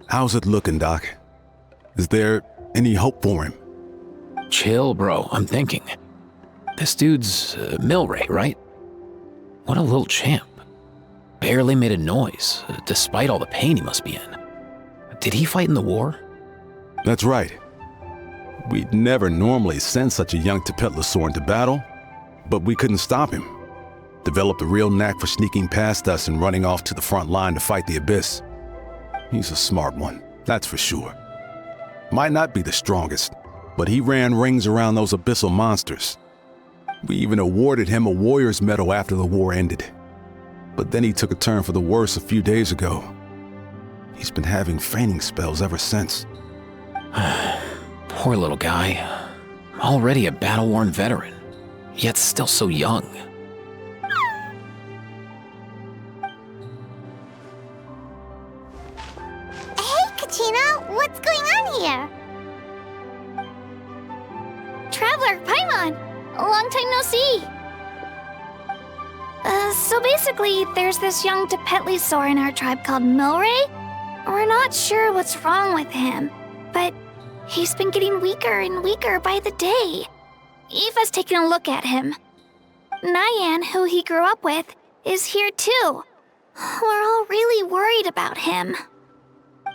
How's it looking, Doc? Is there any hope for him? Chill, bro. I'm thinking. This dude's Milray, right? What a little champ. Barely made a noise, despite all the pain he must be in. Did he fight in the war? That's right. We'd never normally send such a young Tepetlosaur into battle, but we couldn't stop him. Developed a real knack for sneaking past us and running off to the front line to fight the Abyss. He's a smart one, that's for sure. Might not be the strongest, but he ran rings around those abyssal monsters. We even awarded him a Warrior's Medal after the war ended. But then he took a turn for the worse a few days ago. He's been having fainting spells ever since. Poor little guy. Already a battle-worn veteran, yet still so young. Hey, Kachina, what's going on here? Traveler, Paimon, long time no see. So basically, there's this young Tepetlosaur in our tribe called Milray. We're not sure what's wrong with him, but he's been getting weaker and weaker by the day. Eva's taking a look at him. Nyan, who he grew up with, is here too. We're all really worried about him.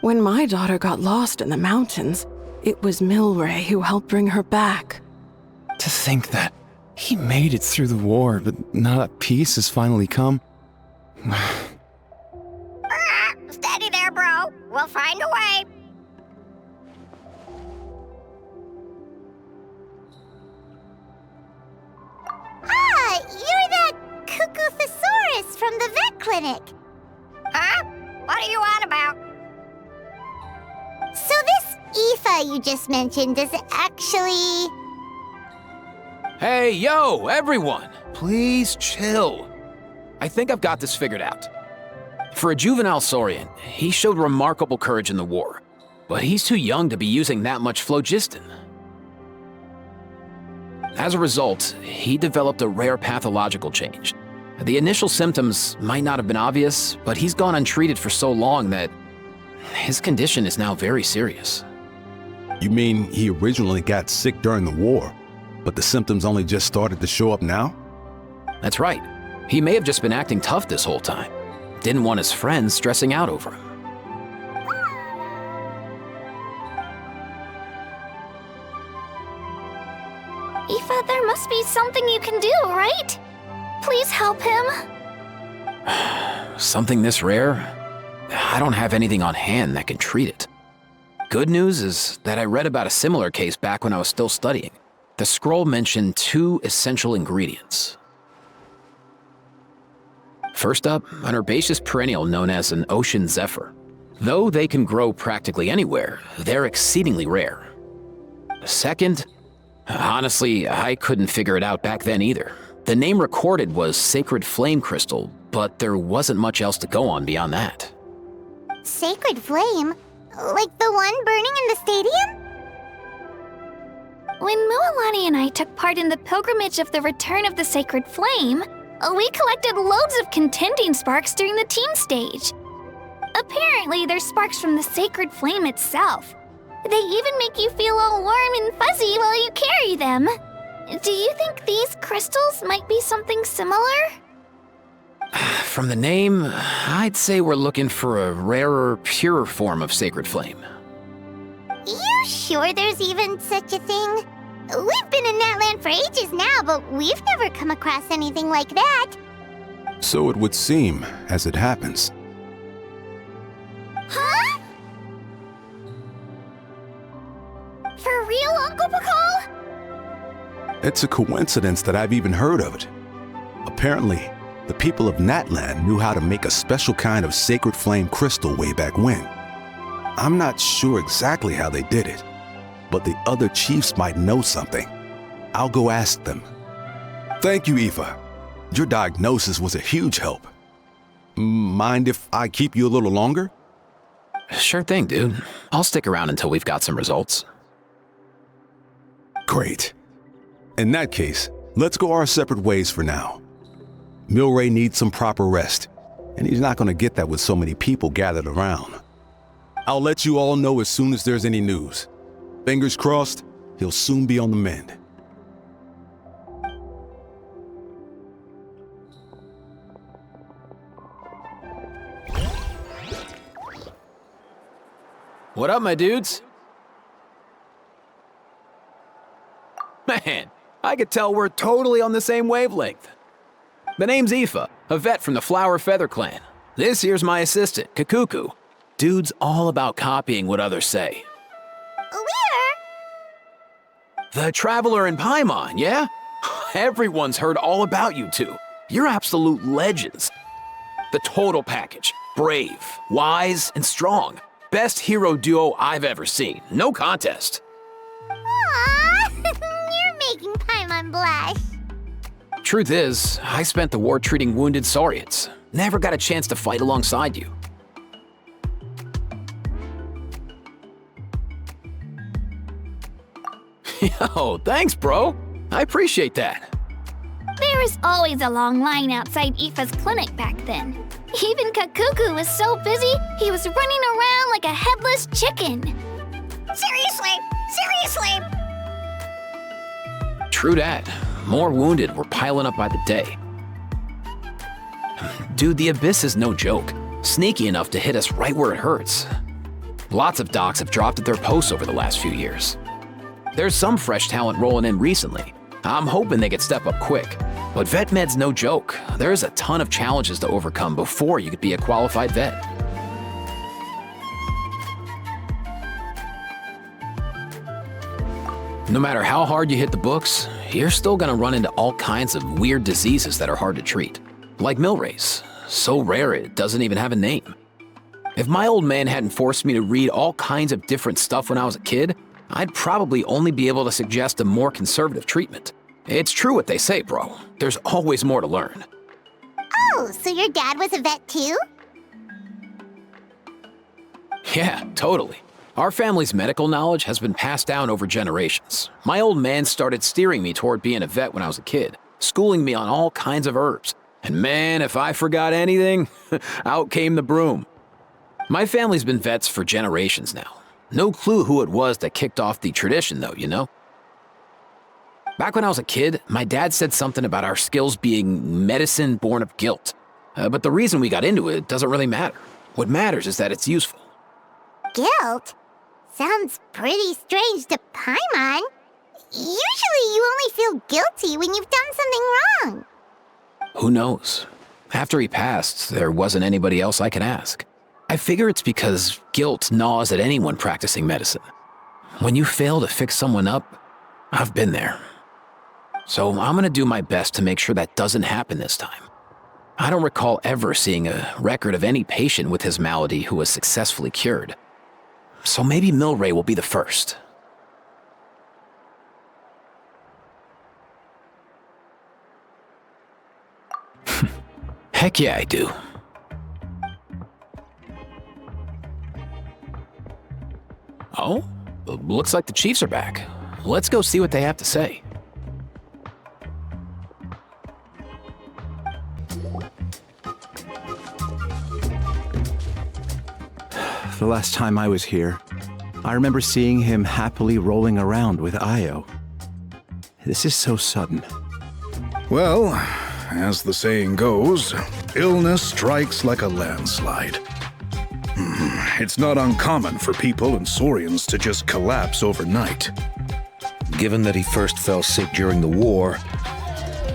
When my daughter got lost in the mountains, it was Milray who helped bring her back. To think that he made it through the war, but now that peace has finally come. Steady there, bro. We'll find a way. Ah, you're that Cuckoo-thesaurus from the vet clinic. Huh? What are you on about? So this Aoife you just mentioned, does it actually... Hey, yo, everyone! Please chill. I think I've got this figured out. For a juvenile Saurian, he showed remarkable courage in the war, but he's too young to be using that much phlogiston. As a result, he developed a rare pathological change. The initial symptoms might not have been obvious, but he's gone untreated for so long that his condition is now very serious. You mean he originally got sick during the war, but the symptoms only just started to show up now? That's right. He may have just been acting tough this whole time. Didn't want his friends stressing out over him. Aoife, there must be something you can do, right? Please help him. Something this rare? I don't have anything on hand that can treat it. Good news is that I read about a similar case back when I was still studying. The scroll mentioned 2 essential ingredients. First up, an herbaceous perennial known as an ocean zephyr. Though they can grow practically anywhere, they're exceedingly rare. Second, honestly, I couldn't figure it out back then either. The name recorded was Sacred Flame Crystal, but there wasn't much else to go on beyond that. Sacred Flame? Like the one burning in the stadium? When Mualani and I took part in the pilgrimage of the Return of the Sacred Flame, we collected loads of contending sparks during the team stage. Apparently, they're sparks from the Sacred Flame itself. They even make you feel all warm and fuzzy while you carry them. Do you think these crystals might be something similar? From the name, I'd say we're looking for a rarer, purer form of Sacred Flame. You sure there's even such a thing? We've been in Natlan for ages now, but we've never come across anything like that. So it would seem, as it happens. Huh? For real, Uncle Pakal? It's a coincidence that I've even heard of it. Apparently, the people of Natlan knew how to make a special kind of sacred flame crystal way back when. I'm not sure exactly how they did it, but the other chiefs might know something. I'll go ask them. Thank you, Aoife. Your diagnosis was a huge help. Mind if I keep you a little longer? Sure thing, dude. I'll stick around until we've got some results. Great. In that case, let's go our separate ways for now. Milray needs some proper rest, and he's not going to get that with so many people gathered around. I'll let you all know as soon as there's any news. Fingers crossed, he'll soon be on the mend. What up, my dudes? Man, I could tell we're totally on the same wavelength. The name's Aoife, a vet from the Flower Feather clan. This here's my assistant, Kakuku. Dude's all about copying what others say. Where? The Traveler in Paimon, yeah? Everyone's heard all about you two. You're absolute legends. The total package. Brave, wise, and strong. Best hero duo I've ever seen. No contest. Aww, you're making Paimon blush. Truth is, I spent the war treating wounded Saurians. Never got a chance to fight alongside you. Yo, thanks, bro. I appreciate that. There was always a long line outside Aoife's clinic back then. Even Kakuku was so busy, he was running around like a headless chicken. Seriously! True dat. More wounded were piling up by the day. Dude, the Abyss is no joke. Sneaky enough to hit us right where it hurts. Lots of docs have dropped at their posts over the last few years. There's some fresh talent rolling in recently. I'm hoping they could step up quick. But vet med's no joke. There's a ton of challenges to overcome before you could be a qualified vet. No matter how hard you hit the books, you're still gonna run into all kinds of weird diseases that are hard to treat. Like Milray's, so rare it doesn't even have a name. If my old man hadn't forced me to read all kinds of different stuff when I was a kid, I'd probably only be able to suggest a more conservative treatment. It's true what they say, bro. There's always more to learn. Oh, so your dad was a vet too? Yeah, totally. Our family's medical knowledge has been passed down over generations. My old man started steering me toward being a vet when I was a kid, schooling me on all kinds of herbs. And man, if I forgot anything, out came the broom. My family's been vets for generations now. No clue who it was that kicked off the tradition though, you know? Back when I was a kid, my dad said something about our skills being medicine born of guilt. But the reason we got into it doesn't really matter. What matters is that it's useful. Guilt? Sounds pretty strange to Paimon. Usually you only feel guilty when you've done something wrong. Who knows? After he passed, there wasn't anybody else I could ask. I figure it's because guilt gnaws at anyone practicing medicine. When you fail to fix someone up, I've been there. So I'm gonna do my best to make sure that doesn't happen this time. I don't recall ever seeing a record of any patient with his malady who was successfully cured. So maybe Milray will be the first. Heck yeah, I do. Oh, looks like the Chiefs are back. Let's go see what they have to say. The last time I was here, I remember seeing him happily rolling around with Io. This is so sudden. Well, as the saying goes, illness strikes like a landslide. It's not uncommon for people and Saurians to just collapse overnight. Given that he first fell sick during the war,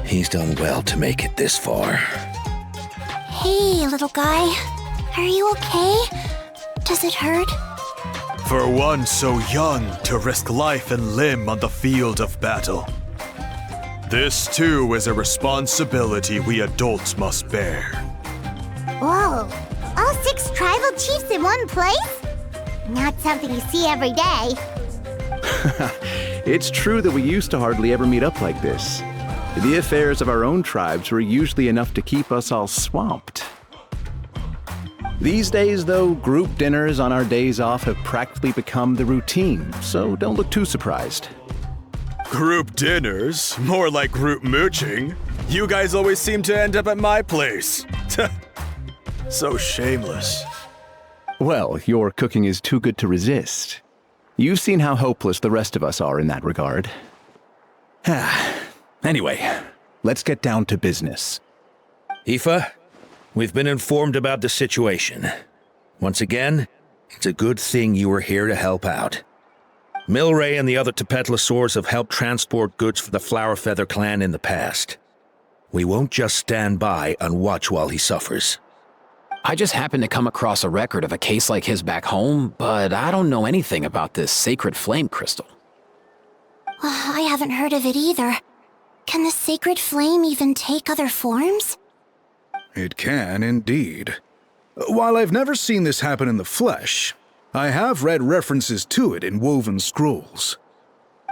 he's done well to make it this far. Hey, little guy. Are you okay? Does it hurt? For one so young to risk life and limb on the field of battle. This too is a responsibility we adults must bear. Whoa, all 6 tribal chiefs in one place? Not something you see every day. It's true that we used to hardly ever meet up like this. The affairs of our own tribes were usually enough to keep us all swamped. These days, though, group dinners on our days off have practically become the routine, so don't look too surprised. Group dinners? More like group mooching. You guys always seem to end up at my place. So shameless. Well, your cooking is too good to resist. You've seen how hopeless the rest of us are in that regard. Anyway, let's get down to business. Aoife, we've been informed about the situation. Once again, it's a good thing you were here to help out. Milray and the other Tepetlosaurs have helped transport goods for the Flowerfeather clan in the past. We won't just stand by and watch while he suffers. I just happened to come across a record of a case like his back home, but I don't know anything about this sacred flame crystal. I haven't heard of it either. Can the sacred flame even take other forms? It can indeed. While I've never seen this happen in the flesh, I have read references to it in woven scrolls.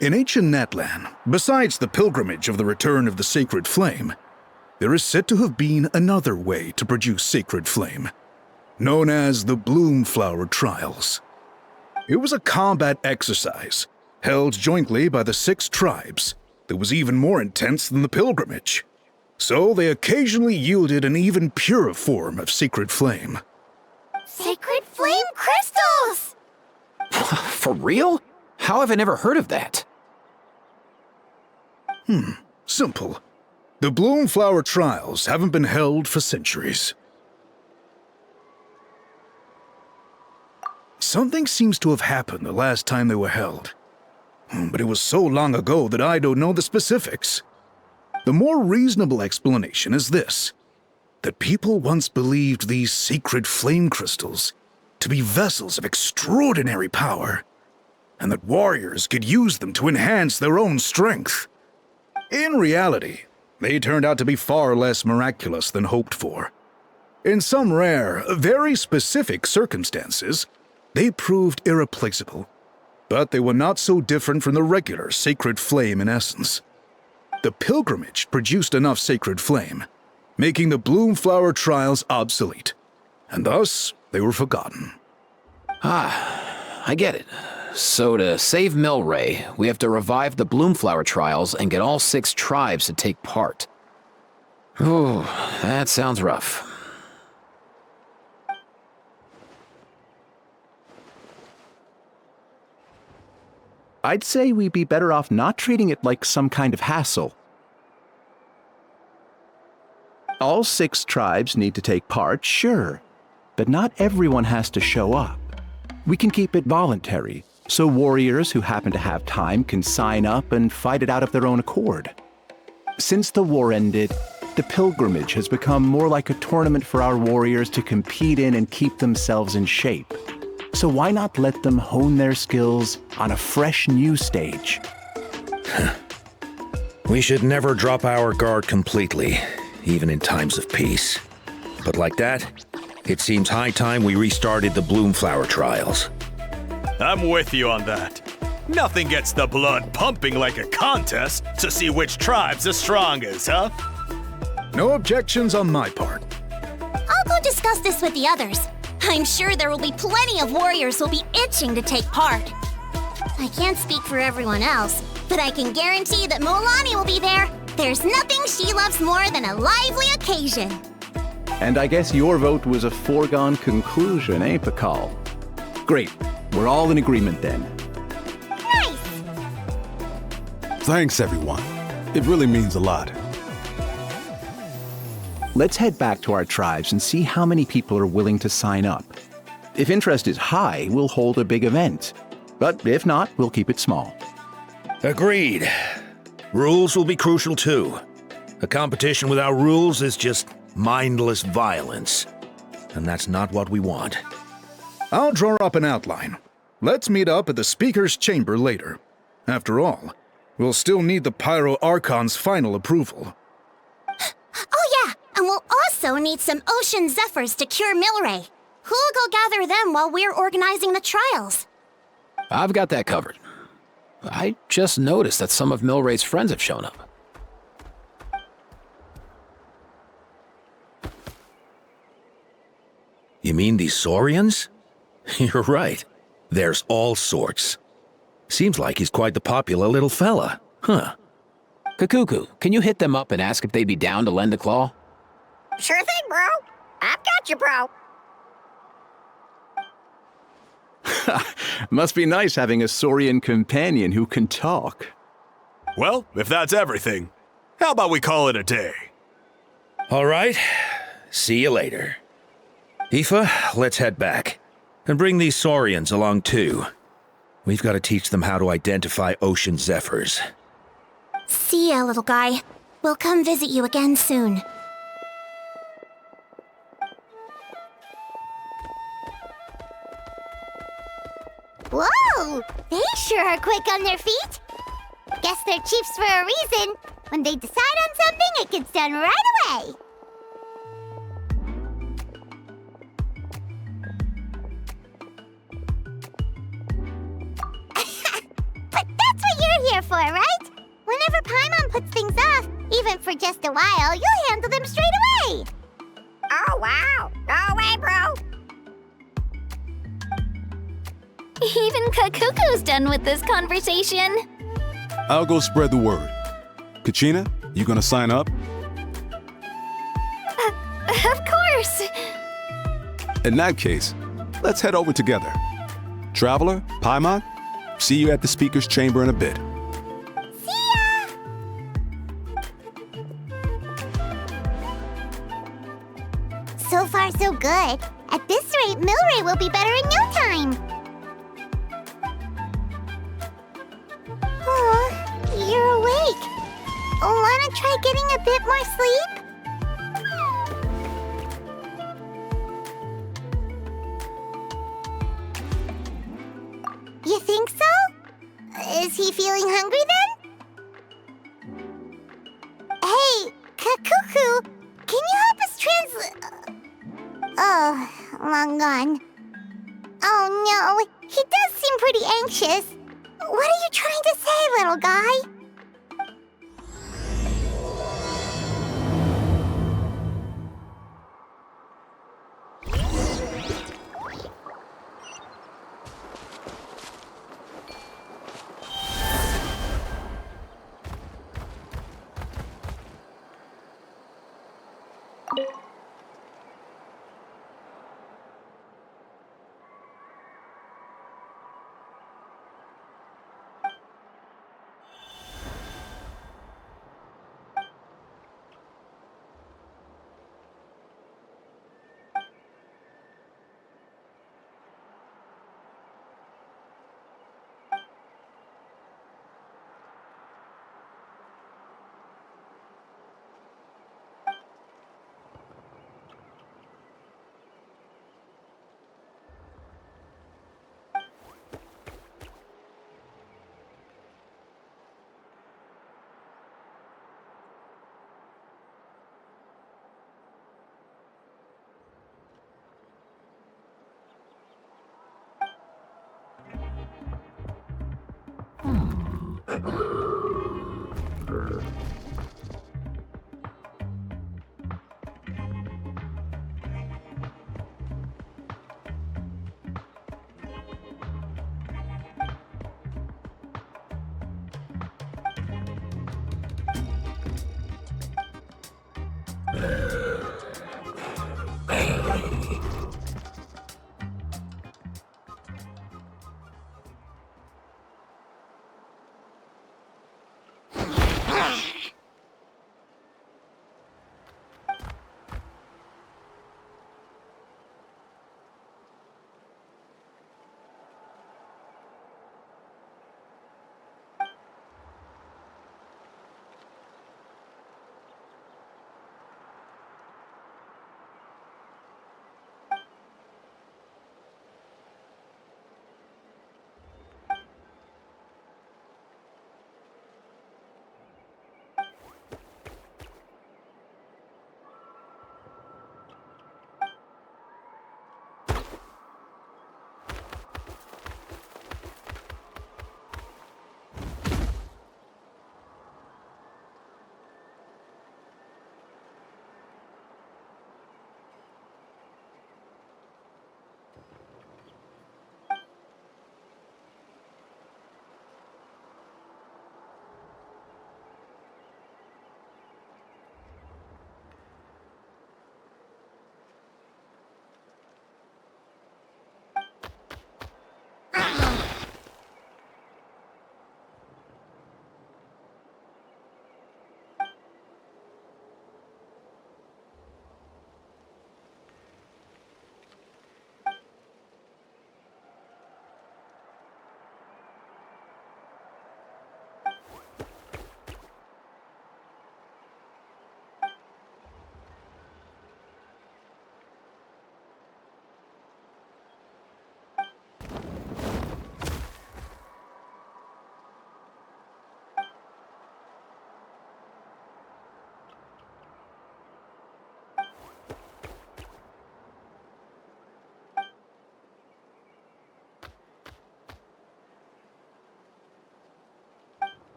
In ancient Natlan, besides the pilgrimage of the return of the sacred flame, there is said to have been another way to produce sacred flame, known as the Bloomflower Trials. It was a combat exercise, held jointly by the 6 tribes, that was even more intense than the pilgrimage. So they occasionally yielded an even purer form of sacred flame. Sacred flame crystals! For real? How have I never heard of that? Simple. The Bloomflower Trials haven't been held for centuries. Something seems to have happened the last time they were held. But it was so long ago that I don't know the specifics. The more reasonable explanation is this: that people once believed these sacred flame crystals to be vessels of extraordinary power, and that warriors could use them to enhance their own strength. In reality, they turned out to be far less miraculous than hoped for. In some rare, very specific circumstances, they proved irreplaceable, but they were not so different from the regular sacred flame in essence. The pilgrimage produced enough sacred flame, making the Bloomflower Trials obsolete, and thus they were forgotten. I get it. So to save Milray, we have to revive the Bloomflower Trials and get all 6 tribes to take part. Ooh, that sounds rough. I'd say we'd be better off not treating it like some kind of hassle. All 6 tribes need to take part, sure, but not everyone has to show up. We can keep it voluntary, so warriors who happen to have time can sign up and fight it out of their own accord. Since the war ended, the pilgrimage has become more like a tournament for our warriors to compete in and keep themselves in shape. So why not let them hone their skills on a fresh new stage? We should never drop our guard completely, even in times of peace. But like that, it seems high time we restarted the Bloomflower Trials. I'm with you on that. Nothing gets the blood pumping like a contest to see which tribe's the strongest, huh? No objections on my part. I'll go discuss this with the others. I'm sure there will be plenty of warriors who'll be itching to take part. I can't speak for everyone else, but I can guarantee that Molani will be there. There's nothing she loves more than a lively occasion. And I guess your vote was a foregone conclusion, eh, Pakal? Great. We're all in agreement then. Nice! Thanks, everyone. It really means a lot. Let's head back to our tribes and see how many people are willing to sign up. If interest is high, we'll hold a big event. But if not, we'll keep it small. Agreed. Rules will be crucial too. A competition without rules is just mindless violence. And that's not what we want. I'll draw up an outline. Let's meet up at the Speaker's Chamber later. After all, we'll still need the Pyro Archon's final approval. Oh yeah, and we'll also need some Ocean Zephyrs to cure Milray. Who'll go gather them while we're organizing the trials? I've got that covered. I just noticed that some of Milray's friends have shown up. You mean these Saurians? You're right. There's all sorts. Seems like he's quite the popular little fella, huh? Kakuku, can you hit them up and ask if they'd be down to lend a claw? Sure thing, bro. I've got you, bro. Must be nice having a Saurian companion who can talk. Well, if that's everything, how about we call it a day? All right. See you later. Aoife, let's head back. And bring these Saurians along too. We've got to teach them how to identify ocean zephyrs. See ya, little guy. We'll come visit you again soon. Whoa! They sure are quick on their feet. Guess they're chiefs for a reason. When they decide on something, it gets done right away. But that's what you're here for, right? Whenever Paimon puts things off, even for just a while, you'll handle them straight away. Oh, wow. No way, bro. Even Kakuku's done with this conversation. I'll go spread the word. Kachina, you gonna sign up? Of course. In that case, let's head over together. Traveler, Paimon, see you at the speaker's chamber in a bit. See ya! So far, so good. At this rate, Milray will be better in no time. You're awake. Wanna try getting a bit more sleep? You think so? Is he feeling hungry then? Hey, Kakuku, can you help us Oh, long gone. Oh no, he does seem pretty anxious. What are you trying to say, little guy?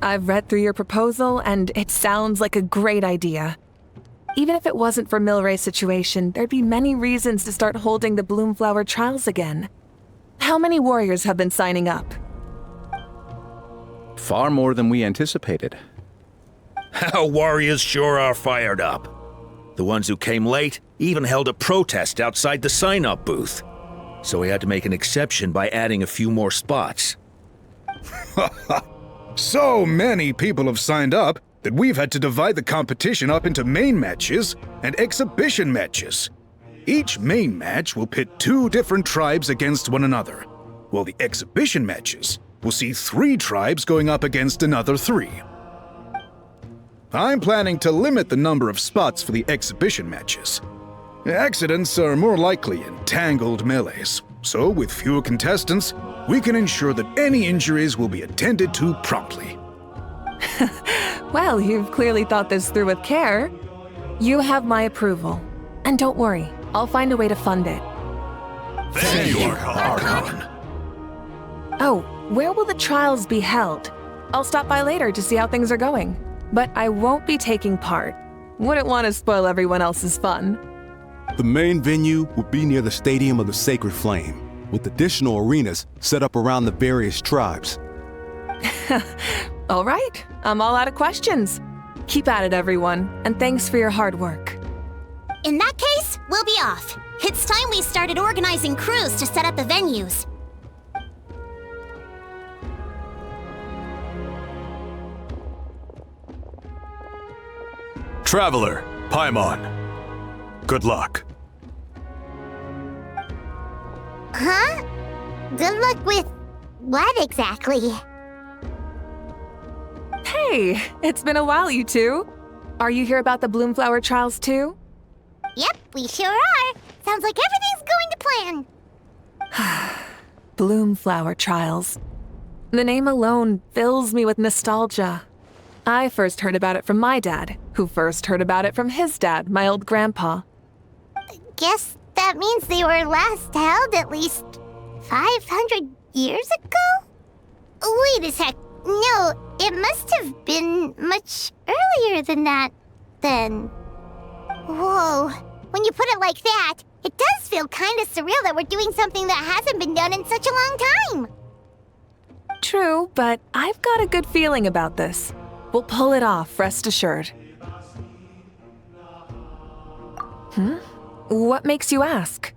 I've read through your proposal, and it sounds like a great idea. Even if it wasn't for Milray's situation, there'd be many reasons to start holding the Bloomflower trials again. How many warriors have been signing up? Far more than we anticipated. Our warriors sure are fired up. The ones who came late even held a protest outside the sign-up booth. So we had to make an exception by adding a few more spots. So many people have signed up that we've had to divide the competition up into main matches and exhibition matches. Each main match will pit 2 different tribes against one another, while the exhibition matches will see 3 tribes going up against another 3. I'm planning to limit the number of spots for the exhibition matches. Accidents are more likely in tangled melees, so with fewer contestants, we can ensure that any injuries will be attended to promptly. Well, you've clearly thought this through with care. You have my approval. And don't worry, I'll find a way to fund it. Thank you, Archon. Oh, where will the trials be held? I'll stop by later to see how things are going. But I won't be taking part. Wouldn't want to spoil everyone else's fun. The main venue will be near the Stadium of the Sacred Flame, with additional arenas set up around the various tribes. All right, I'm all out of questions. Keep at it, everyone, and thanks for your hard work. In that case, we'll be off. It's time we started organizing crews to set up the venues. Traveler, Paimon. Good luck. Huh? Good luck with what exactly? Hey, it's been a while, you two. Are you here about the Bloomflower trials too? Yep, we sure are. Sounds like everything's going to plan. Bloomflower trials. The name alone fills me with nostalgia. I first heard about it from my dad, who first heard about it from his dad, my old grandpa. Guess that means they were last held at least 500 years ago? Wait a sec. No, it must have been much earlier than that, then. Whoa. When you put it like that, it does feel kind of surreal that we're doing something that hasn't been done in such a long time. True, but I've got a good feeling about this. We'll pull it off, rest assured. What makes you ask?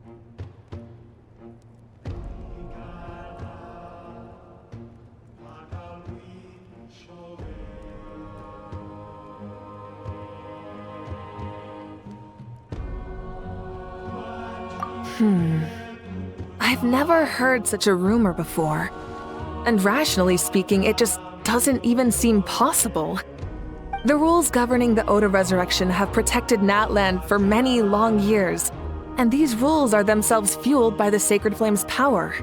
I've never heard such a rumor before. And rationally speaking, it just doesn't even seem possible. The rules governing the Oda Resurrection have protected Natlan for many long years, and these rules are themselves fueled by the Sacred Flame's power.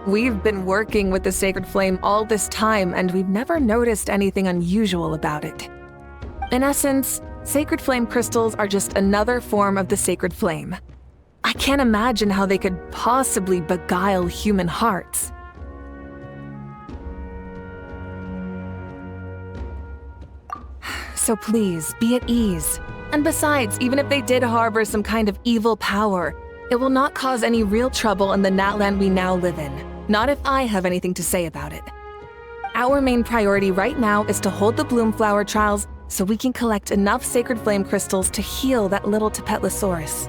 We've been working with the Sacred Flame all this time, and we've never noticed anything unusual about it. In essence, Sacred Flame crystals are just another form of the Sacred Flame. I can't imagine how they could possibly beguile human hearts. So please, be at ease. And besides, even if they did harbor some kind of evil power, it will not cause any real trouble in the Natlan we now live in. Not if I have anything to say about it. Our main priority right now is to hold the Bloomflower trials so we can collect enough Sacred Flame crystals to heal that little Tepetlosaurus.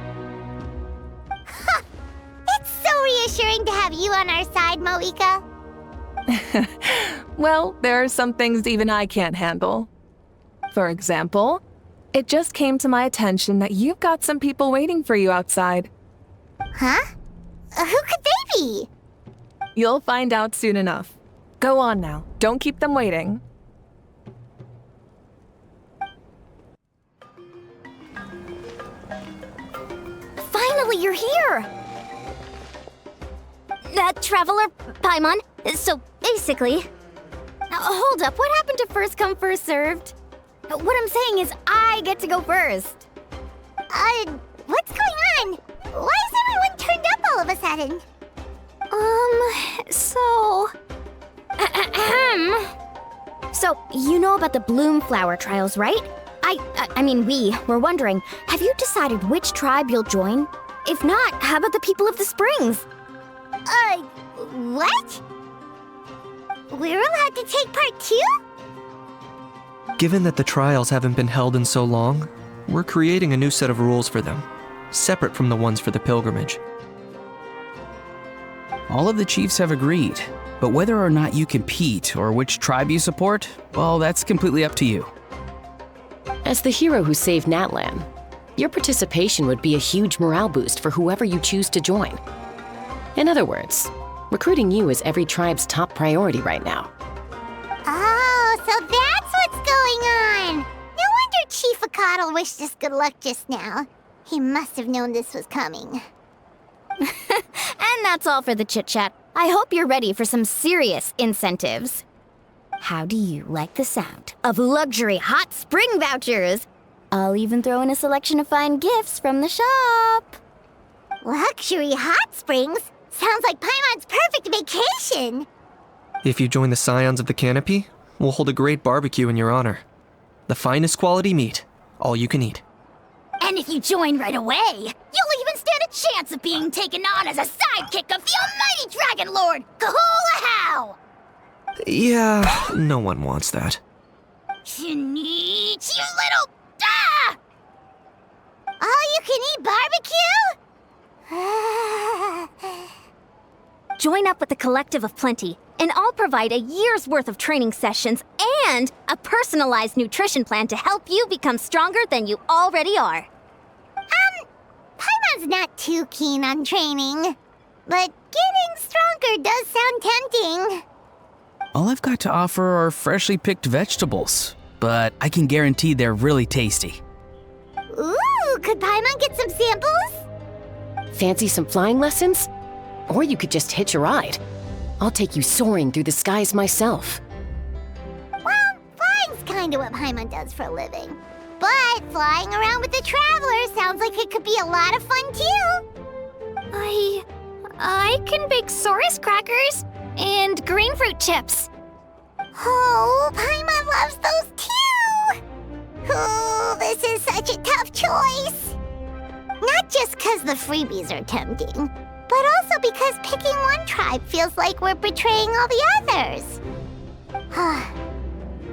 It's so reassuring to have you on our side, Moika. Well, there are some things even I can't handle. For example, it just came to my attention that you've got some people waiting for you outside. Huh? Who could they be? You'll find out soon enough. Go on now. Don't keep them waiting. Finally, you're here! Traveler, Paimon, so basically... Hold up, what happened to first come, first served? What I'm saying is I get to go first. What's going on? Why is everyone turned up all of a sudden? So, you know about the bloom flower trials, right? We were wondering, have you decided which tribe you'll join? If not, how about the people of the springs? What? We're allowed to take part too? Given that the trials haven't been held in so long, we're creating a new set of rules for them, separate from the ones for the pilgrimage. All of the chiefs have agreed, but whether or not you compete or which tribe you support, well, that's completely up to you. As the hero who saved Natlan, your participation would be a huge morale boost for whoever you choose to join. In other words, recruiting you is every tribe's top priority right now. Oh, so that's what's going on! No wonder Chief Acatl wished us good luck just now. He must have known this was coming. And that's all for the chit-chat. I hope you're ready for some serious incentives. How do you like the sound of luxury hot spring vouchers? I'll even throw in a selection of fine gifts from the shop. Luxury hot springs? Sounds like Paimon's perfect vacation! If you join the Scions of the Canopy, we'll hold a great barbecue in your honor. The finest quality meat, all you can eat. And if you join right away, you'll even stand a chance of being taken on as a sidekick of the almighty Dragon Lord, Kahula-How! Yeah, no one wants that. You little... Ah! All-you-can-eat barbecue? Join up with the Collective of Plenty, and I'll provide a year's worth of training sessions and a personalized nutrition plan to help you become stronger than you already are. Paimon's not too keen on training, but getting stronger does sound tempting. All I've got to offer are freshly picked vegetables, but I can guarantee they're really tasty. Ooh, could Paimon get some samples? Fancy some flying lessons? Or you could just hitch a ride. I'll take you soaring through the skies myself. Well, flying's kinda what Paimon does for a living. But flying around with the Traveler sounds like it could be a lot of fun too. I can bake Saurus crackers and green fruit chips. Oh, Paimon loves those too! Oh, this is such a tough choice. Not just because the freebies are tempting, but also because picking one tribe feels like we're betraying all the others.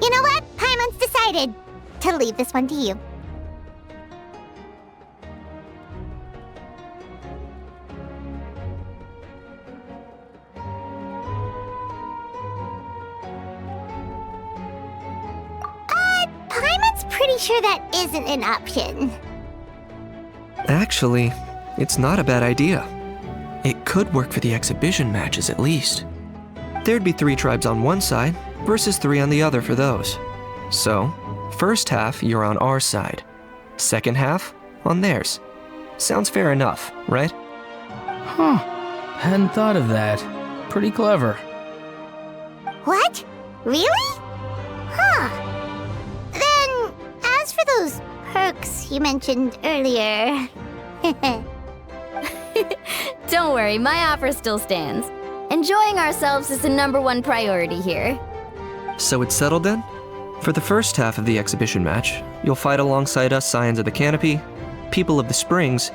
You know what? Paimon's decided to leave this one to you. Paimon's pretty sure that isn't an option. Actually, it's not a bad idea. It could work for the exhibition matches at least. There'd be 3 tribes on one side versus 3 on the other for those. So, first half you're on our side, second half on theirs. Sounds fair enough, right? Huh. Hadn't thought of that. Pretty clever. What? Really? Huh. Then, as for those perks you mentioned earlier... Don't worry, my offer still stands. Enjoying ourselves is the #1 priority here. So it's settled then? For the first half of the exhibition match, you'll fight alongside us Scions of the Canopy, People of the Springs,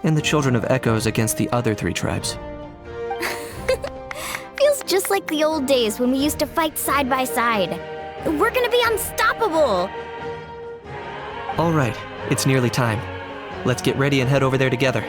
and the Children of Echoes against the other 3 tribes. Feels just like the old days when we used to fight side by side. We're gonna be unstoppable! All right, it's nearly time. Let's get ready and head over there together.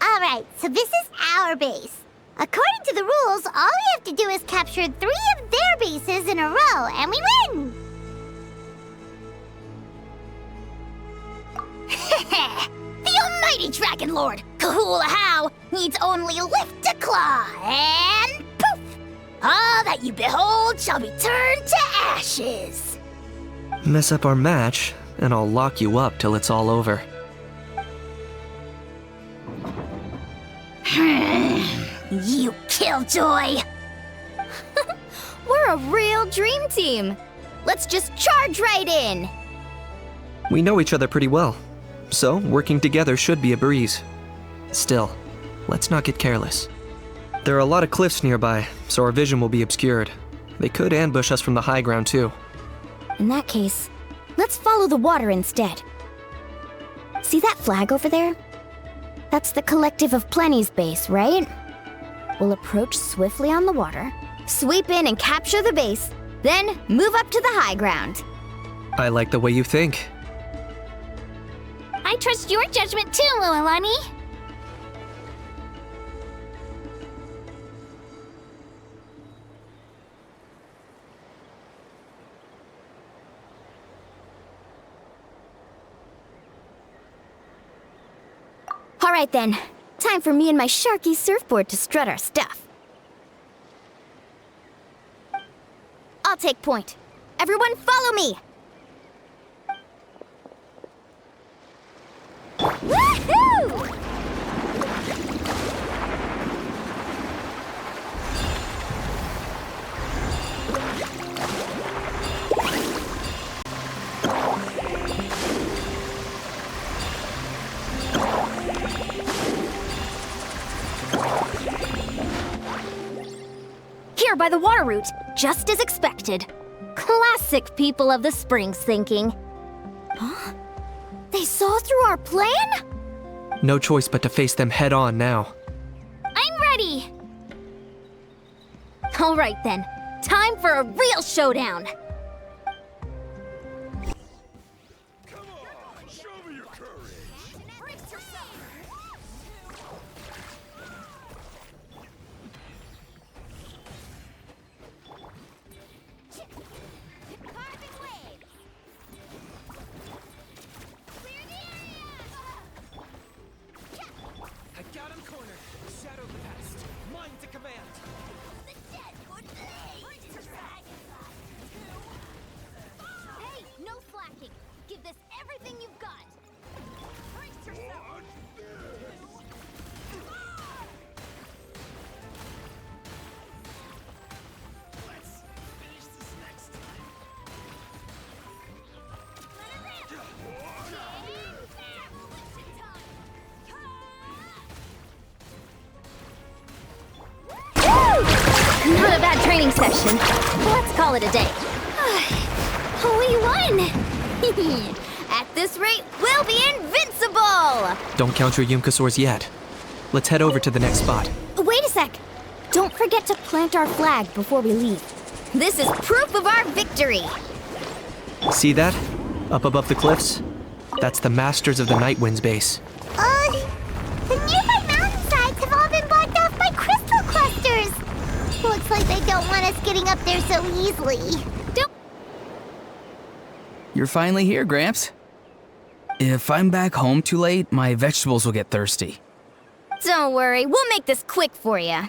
Alright, so this is our base. According to the rules, all we have to do is capture 3 of their bases in a row, and we win! The almighty Dragon Lord, Kahula-How, needs only lift a claw, and poof! All that you behold shall be turned to ashes. Mess up our match, and I'll lock you up till it's all over. You killjoy! We're a real dream team. Let's just charge right in. We know each other pretty well, so working together should be a breeze. Still, let's not get careless. There are a lot of cliffs nearby, so our vision will be obscured. They could ambush us from the high ground too. In that case, let's follow the water instead. See that flag over there? That's the Collective of Plenty's base, right? We'll approach swiftly on the water, sweep in and capture the base, then move up to the high ground. I like the way you think. I trust your judgment too, Mualani. All right then, time for me and my Sharky surfboard to strut our stuff. I'll take point. Everyone follow me! Woohoo! Here by the water route, just as expected. Classic people of the Springs thinking. Huh? They saw through our plan? No choice but to face them head on now. I'm ready. All right then, time for a real showdown. Not a bad training session. Let's call it a day. We won! At this rate, we'll be invincible! Don't count your Yumkasaurs yet. Let's head over to the next spot. Wait a sec. Don't forget to plant our flag before we leave. This is proof of our victory. See that? Up above the cliffs? That's the Masters of the Night Wind's base. The nearby mountainsides have all been blocked off by crystal clusters. Looks like they don't want us getting up there so easily. You're finally here, Gramps. If I'm back home too late, my vegetables will get thirsty. Don't worry, we'll make this quick for you.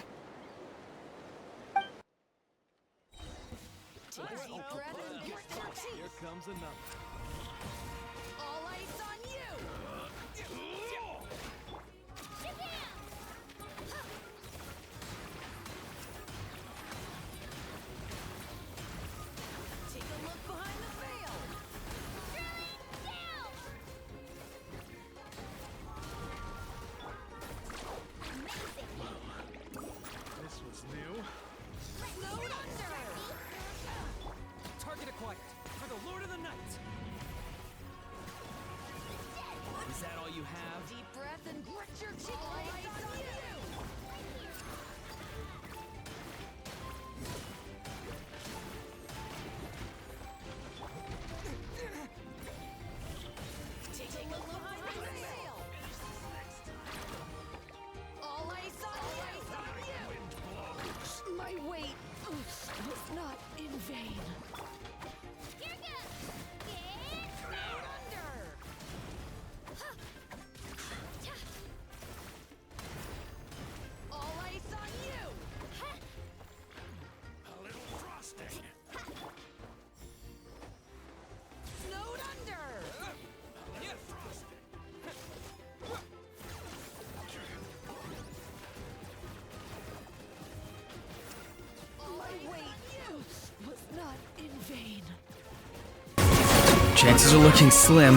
Chances are looking slim.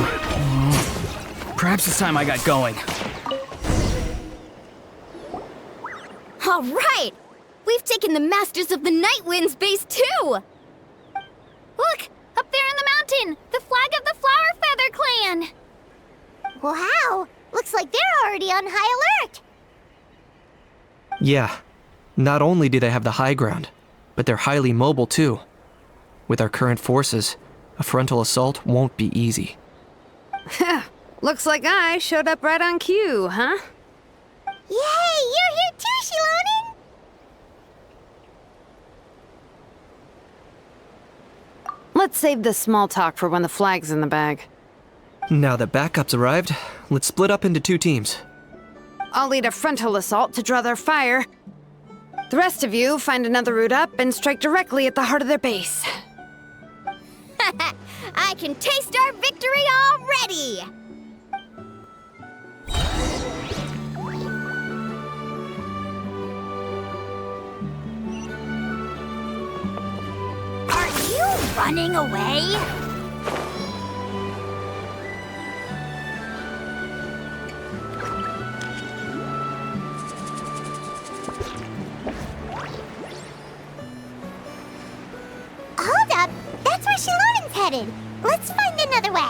Perhaps it's time I got going. All right! We've taken the Masters of the Night Wind's base too! Look! Up there in the mountain! The flag of the Flower Feather Clan! Wow! Looks like they're already on high alert! Yeah. Not only do they have the high ground, but they're highly mobile too. With our current forces, a frontal assault won't be easy. Looks like I showed up right on cue, huh? Yay! You're here too, Shilonen! Let's save this small talk for when the flag's in the bag. Now that backup's arrived, let's split up into 2 teams. I'll lead a frontal assault to draw their fire. The rest of you find another route up and strike directly at the heart of their base. I can taste our victory already! Are you running away? Hold up! That's where Shilonen's headed! Let's find another way!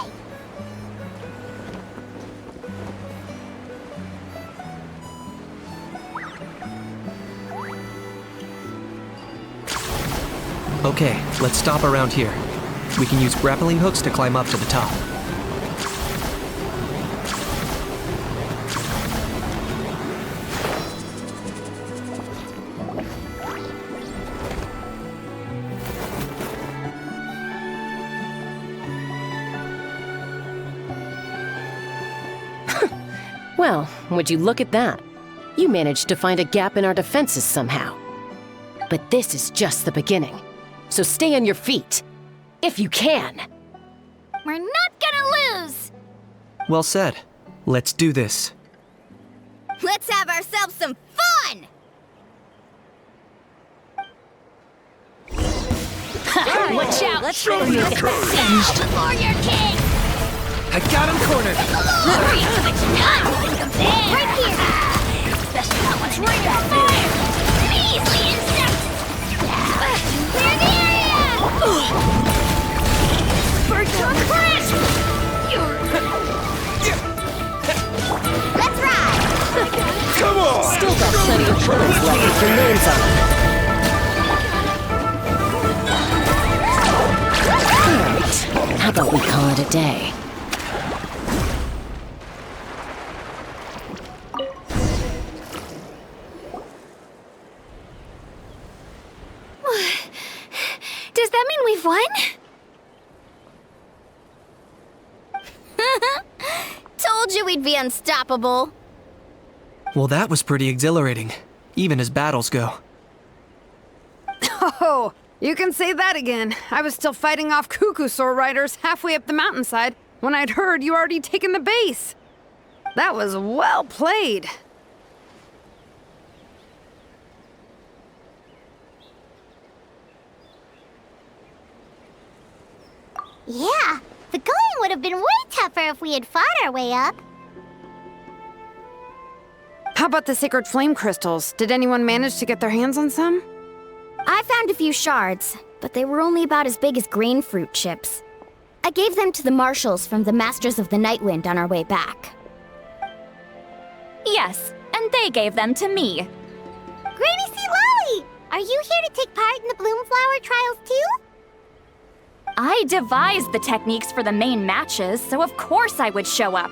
Okay, let's stop around here. We can use grappling hooks to climb up to the top. Well, would you look at that? You managed to find a gap in our defenses somehow. But this is just the beginning. So stay on your feet. If you can. We're not gonna lose! Well said. Let's do this. Let's have ourselves some fun! Watch out! Let's show me your singed before your king! I got him cornered! Glory to the Think of there! Right here! That's not what's right out there! Measly insects! Clear the area! Birds are crisp! Let's ride! Come on! Still got plenty of bullets left with your names on them. Alright, how about we call it a day? Does that mean we've won? Told you we'd be unstoppable. Well, that was pretty exhilarating, even as battles go. Oh, you can say that again. I was still fighting off Cuckoosaur riders halfway up the mountainside when I'd heard you already taken the base. That was well played. Yeah, the going would have been way tougher if we had fought our way up. How about the sacred flame crystals? Did anyone manage to get their hands on some? I found a few shards, but they were only about as big as grain fruit chips. I gave them to the marshals from the Masters of the Nightwind on our way back. Yes, and they gave them to me. Granny C. Lolly! Are you here to take part in the Bloomflower trials too? I devised the techniques for the main matches, so of course I would show up.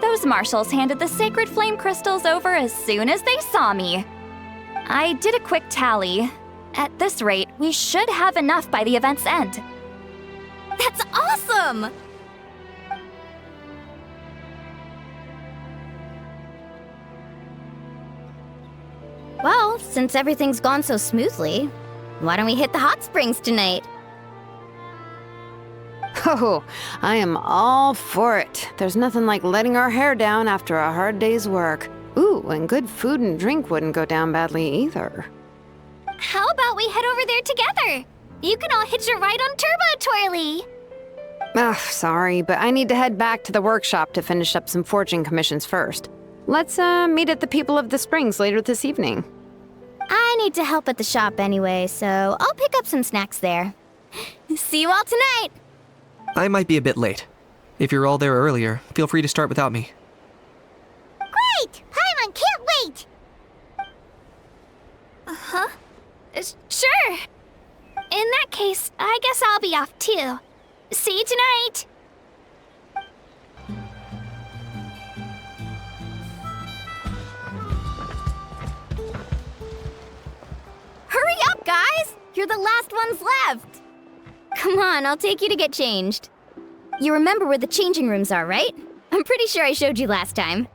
Those marshals handed the sacred flame crystals over as soon as they saw me. I did a quick tally. At this rate, we should have enough by the event's end. That's awesome! Well, since everything's gone so smoothly, why don't we hit the hot springs tonight? Oh, I am all for it. There's nothing like letting our hair down after a hard day's work. Ooh, and good food and drink wouldn't go down badly either. How about we head over there together? You can all hitch a ride on Turbo Twirly. Ugh, sorry, but I need to head back to the workshop to finish up some forging commissions first. Let's meet at the People of the Springs later this evening. I need to help at the shop anyway, so I'll pick up some snacks there. See you all tonight! I might be a bit late. If you're all there earlier, feel free to start without me. Great! Paimon can't wait! Huh? Sure. In that case, I guess I'll be off too. See you tonight! Hurry up, guys! You're the last ones left! Come on, I'll take you to get changed. You remember where the changing rooms are, right? I'm pretty sure I showed you last time.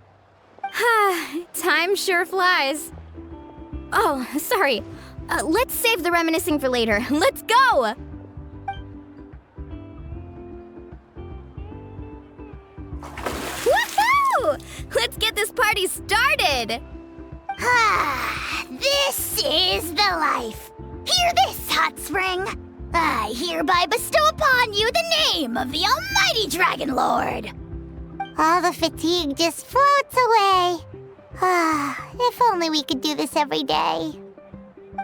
Time sure flies. Oh, sorry. Let's save the reminiscing for later. Let's go! Woohoo! Let's get this party started! This is the life. Hear this, hot spring. I hereby bestow upon you the name of the almighty Dragon Lord. All the fatigue just floats away. If only we could do this every day.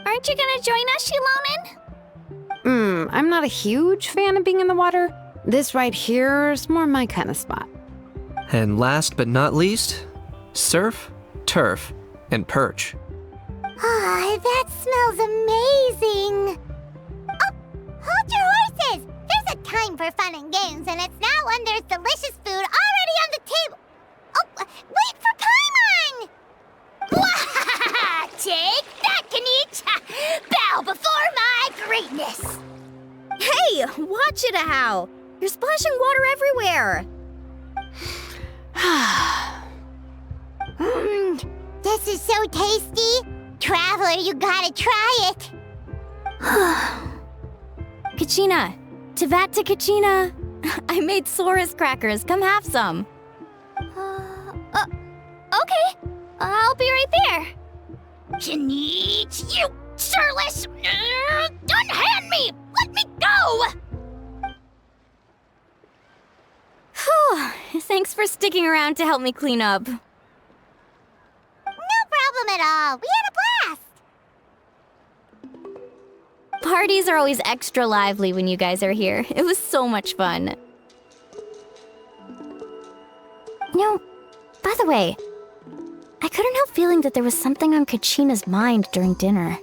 Aren't you gonna join us, Shilonen? I'm not a huge fan of being in the water. This right here is more my kind of spot. And last but not least, surf, turf, and perch. That smells amazing. Oh, hold your horses! There's a time for fun and games, and it's now when there's delicious food already on the table. Oh, wait for Paimon! Take that, Kanich! Bow before my greatness! Hey, watch it, How! You're splashing water everywhere! This is so tasty. Traveler, you gotta try it. Kachina! Tevat to Kachina! I made Sora's crackers. Come have some. Okay. I'll be right there. Kanich, you shirtless! Unhand me! Let me go! Whew. Thanks for sticking around to help me clean up. No problem at all. We had a blast. Parties are always extra lively when you guys are here. It was so much fun. You know, by the way, I couldn't help feeling that there was something on Kachina's mind during dinner.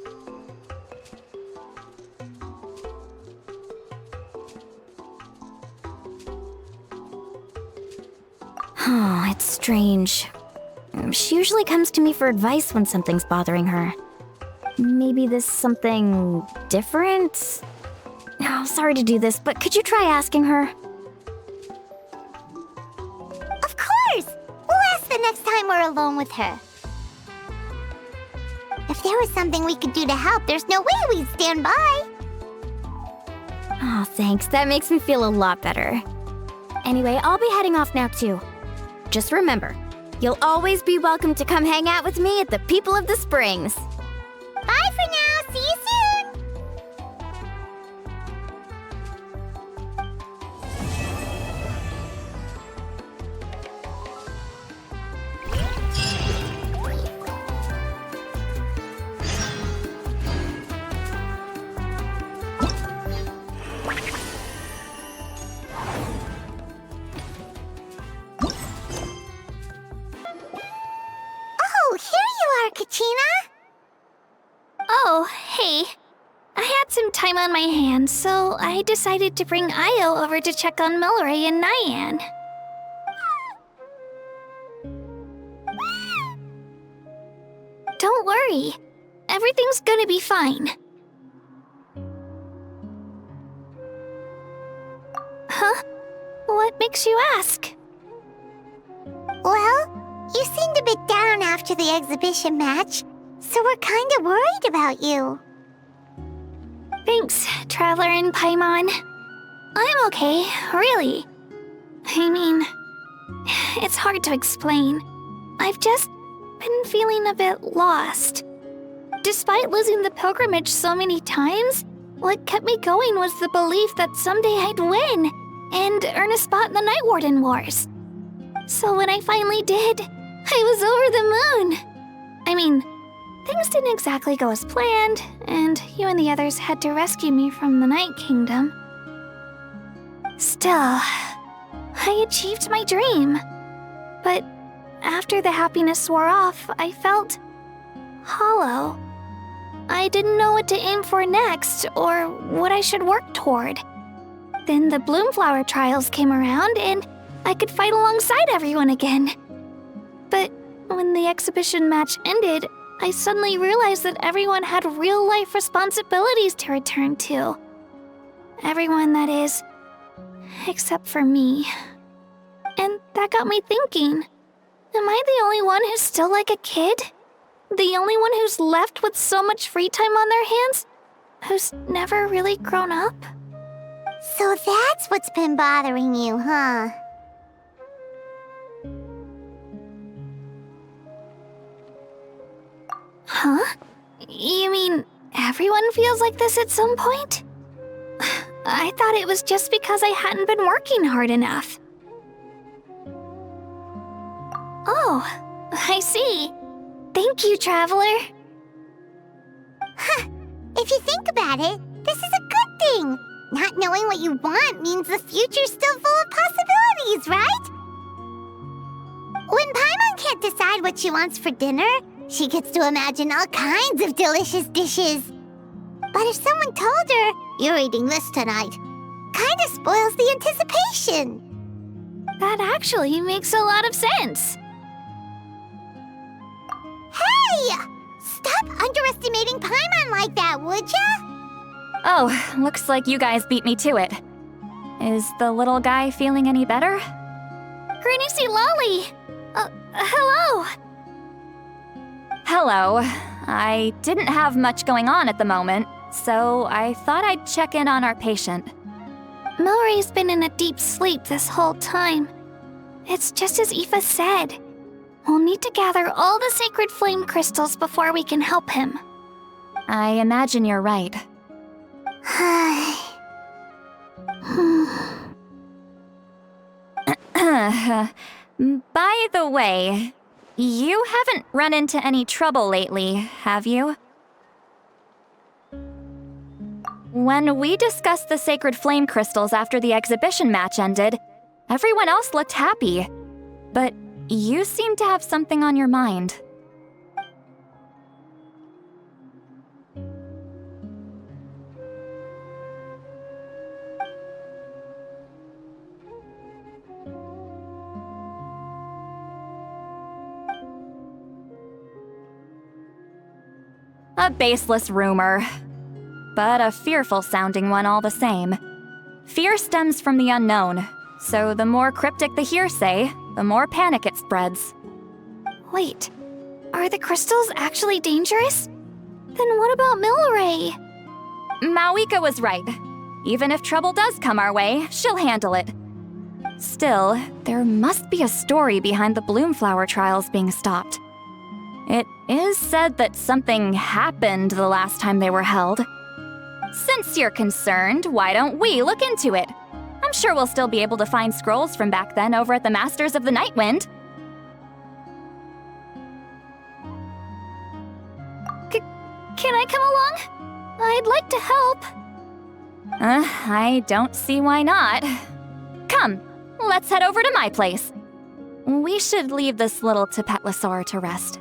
Oh, it's strange. She usually comes to me for advice when something's bothering her. Maybe this something different? Oh, sorry to do this, but could you try asking her? Of course! We'll ask the next time we're alone with her. If there was something we could do to help, there's no way we'd stand by. Oh, thanks. That makes me feel a lot better. Anyway, I'll be heading off now, too. Just remember, you'll always be welcome to come hang out with me at the People of the Springs. Bye for now. See you soon. Oh, here you are, Kachina. Oh, hey. I had some time on my hands, so I decided to bring Io over to check on Milray and Nyan. Don't worry. Everything's gonna be fine. Huh? What makes you ask? Well, you seemed a bit down after the exhibition match, so we're kind of worried about you. Thanks, Traveler and Paimon. I'm okay, really. I mean, it's hard to explain. I've just been feeling a bit lost. Despite losing the pilgrimage so many times, what kept me going was the belief that someday I'd win. and earn a spot in the Night Warden Wars. So when I finally did, I was over the moon. I mean, things didn't exactly go as planned, and you and the others had to rescue me from the Night Kingdom. Still, I achieved my dream. But after the happiness wore off, I felt hollow. I didn't know what to aim for next, or what I should work toward. Then the Bloomflower trials came around, and I could fight alongside everyone again. But when the exhibition match ended, I suddenly realized that everyone had real-life responsibilities to return to. Everyone, that is, except for me. And that got me thinking, am I the only one who's still like a kid? The only one who's left with so much free time on their hands? Who's never really grown up? So that's what's been bothering you, huh? Huh? You mean everyone feels like this at some point? I thought it was just because I hadn't been working hard enough. Oh, I see. Thank you, Traveler. Huh. If you think about it, this is a good thing. Not knowing what you want means the future's still full of possibilities, right? When Paimon can't decide what she wants for dinner, she gets to imagine all kinds of delicious dishes. But if someone told her, "You're eating this tonight," kinda spoils the anticipation. That actually makes a lot of sense. Hey! Stop underestimating Paimon like that, would ya? Oh, looks like you guys beat me to it. Is the little guy feeling any better? Granny C. Lolly! Hello! Hello. I didn't have much going on at the moment, so I thought I'd check in on our patient. Milray's been in a deep sleep this whole time. It's just as Aoife said. We'll need to gather all the sacred flame crystals before we can help him. I imagine you're right. By the way, you haven't run into any trouble lately, have you? When we discussed the sacred flame crystals after the exhibition match ended, everyone else looked happy. But you seem to have something on your mind. A baseless rumor, but a fearful-sounding one all the same. Fear stems from the unknown, so the more cryptic the hearsay, the more panic it spreads. Wait, are the crystals actually dangerous? Then what about Milray? Mawika was right. Even if trouble does come our way, she'll handle it. Still, there must be a story behind the Bloomflower trials being stopped. It is said that something happened the last time they were held. Since you're concerned, why don't we look into it? I'm sure we'll still be able to find scrolls from back then over at the Masters of the Nightwind. Can I come along? I'd like to help. I don't see why not. Come, let's head over to my place. We should leave this little Tapetlosaur to rest.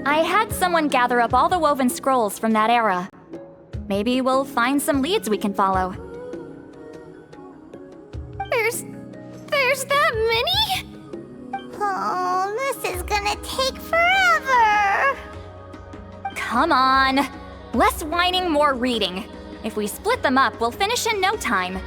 I had someone gather up all the woven scrolls from that era. Maybe we'll find some leads we can follow. There's that many? Oh, this is gonna take forever. Come on. Less whining, more reading. If we split them up, we'll finish in no time.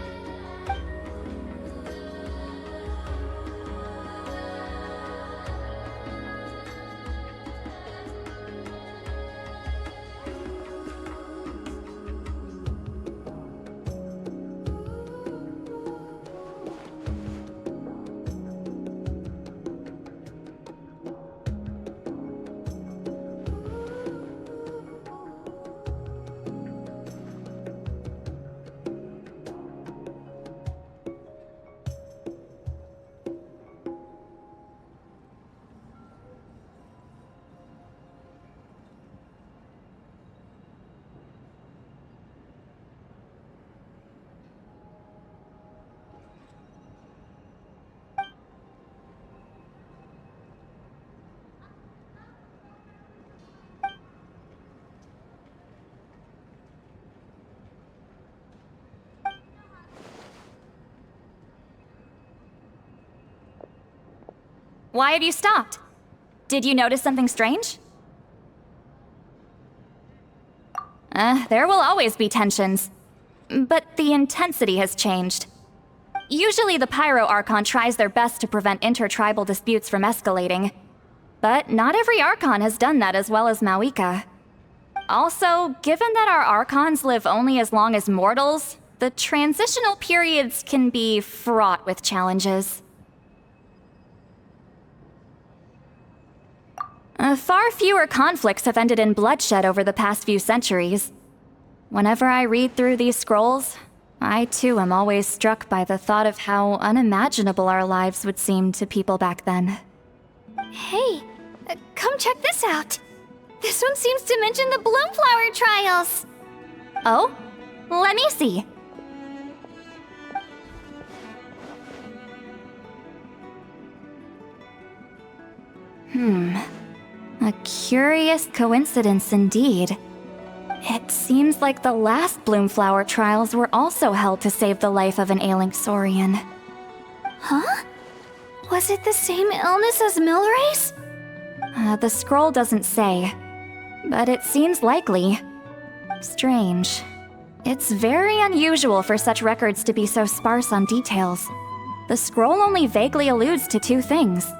Why have you stopped? Did you notice something strange? There will always be tensions. But the intensity has changed. Usually the Pyro Archon tries their best to prevent intertribal disputes from escalating. But not every Archon has done that as well as Mawika. Also, given that our Archons live only as long as mortals, the transitional periods can be fraught with challenges. Far fewer conflicts have ended in bloodshed over the past few centuries. Whenever I read through these scrolls, I too am always struck by the thought of how unimaginable our lives would seem to people back then. Hey, come check this out. This one seems to mention the Bloomflower trials. Oh? Let me see. A curious coincidence indeed. It seems like the last Bloomflower trials were also held to save the life of an ailing Saurian. Huh? Was it the same illness as Milray's? The scroll doesn't say, but it seems likely. Strange. It's very unusual for such records to be so sparse on details. The scroll only vaguely alludes to two things.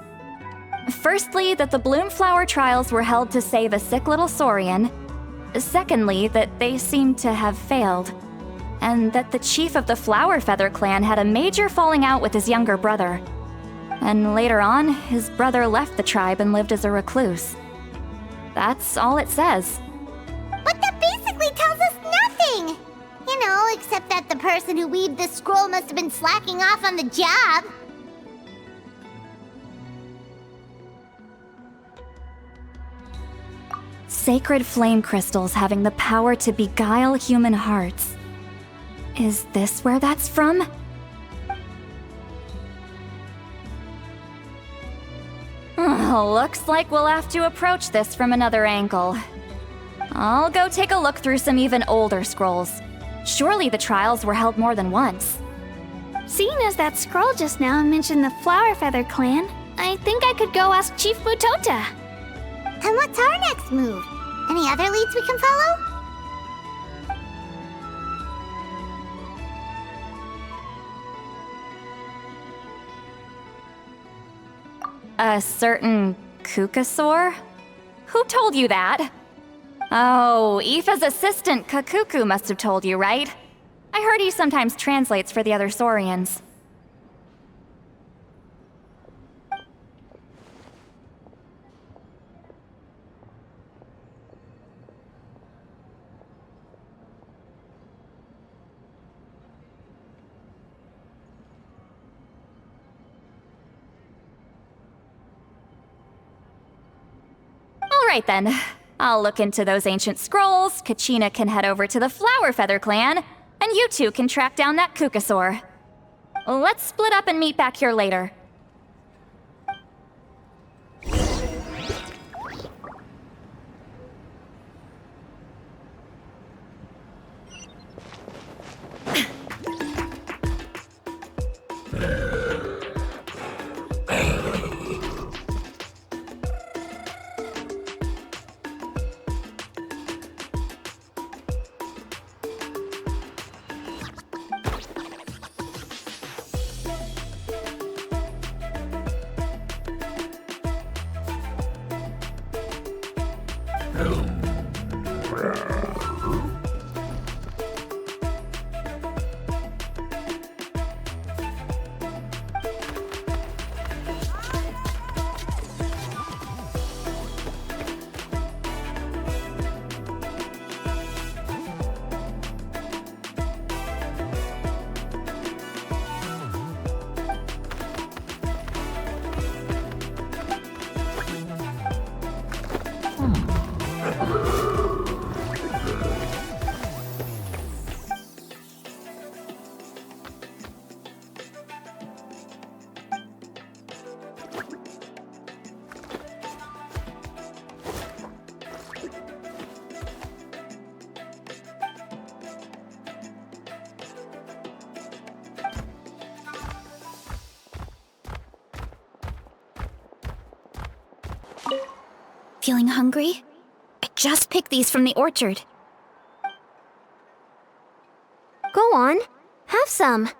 Firstly, that the Bloomflower trials were held to save a sick little Saurian. Secondly, that they seemed to have failed. And that the chief of the Flower Feather clan had a major falling out with his younger brother. And later on, his brother left the tribe and lived as a recluse. That's all it says. But that basically tells us nothing! You know, except that the person who weaved this scroll must have been slacking off on the job. Sacred flame crystals having the power to beguile human hearts. Is this where that's from? Looks like we'll have to approach this from another angle. I'll go take a look through some even older scrolls. Surely the trials were held more than once. Seeing as that scroll just now mentioned the Flower Feather clan, I think I could go ask Chief Mutota. And what's our next move? Any other leads we can follow? A certain Kukasaur? Who told you that? Oh, Aoife's assistant Kakuku must have told you, right? I heard he sometimes translates for the other Saurians. Alright then. I'll look into those ancient scrolls, Kachina can head over to the Flower Feather clan, and you two can track down that Kukasaur. Let's split up and meet back here later. feeling hungry? I just picked these from the orchard. Go on, have some.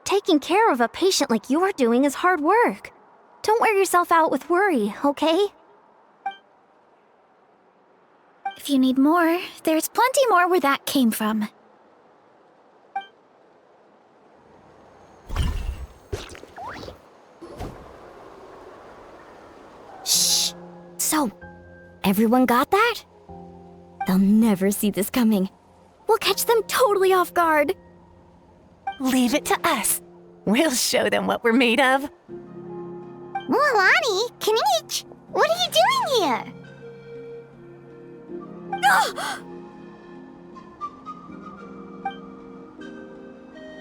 Taking care of a patient like you're doing is hard work. Don't wear yourself out with worry, okay? If you need more, there's plenty more where that came from. Shh. So, everyone got that? They'll never see this coming. We'll catch them totally off guard. Leave it to us. We'll show them what we're made of. Mualani, Kanich, what are you doing here?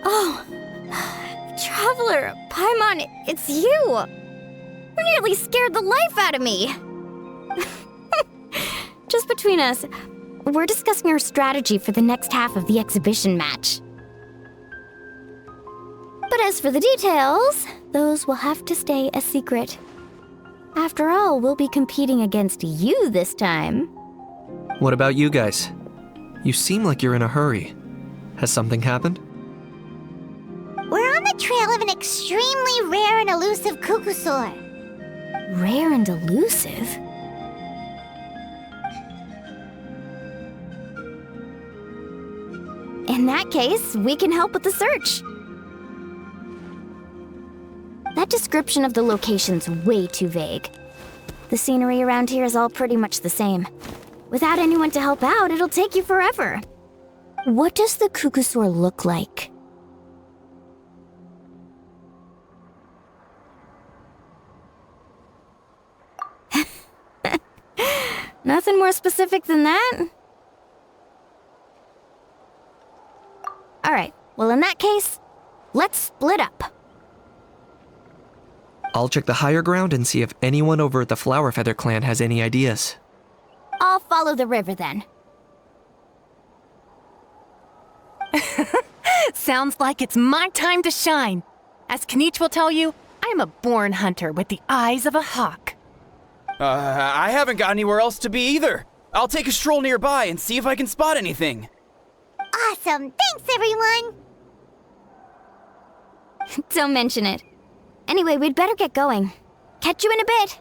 Oh, Traveler, Paimon, it's you! You nearly scared the life out of me! Just between us, we're discussing our strategy for the next half of the exhibition match. But as for the details, those will have to stay a secret. After all, we'll be competing against you this time. What about you guys? You seem like you're in a hurry. Has something happened? We're on the trail of an extremely rare and elusive Kukusaur. Rare and elusive? In that case, we can help with the search. That description of the location's way too vague. The scenery around here is all pretty much the same. Without anyone to help out, it'll take you forever. What does the Kukusaur look like? Nothing more specific than that? Alright, well in that case, let's split up. I'll check the higher ground and see if anyone over at the Flower Feather clan has any ideas. I'll follow the river then. Sounds like it's my time to shine. As Kanich will tell you, I'm a born hunter with the eyes of a hawk. I haven't got anywhere else to be either. I'll take a stroll nearby and see if I can spot anything. Awesome! Thanks, everyone! Don't mention it. Anyway, we'd better get going. Catch you in a bit.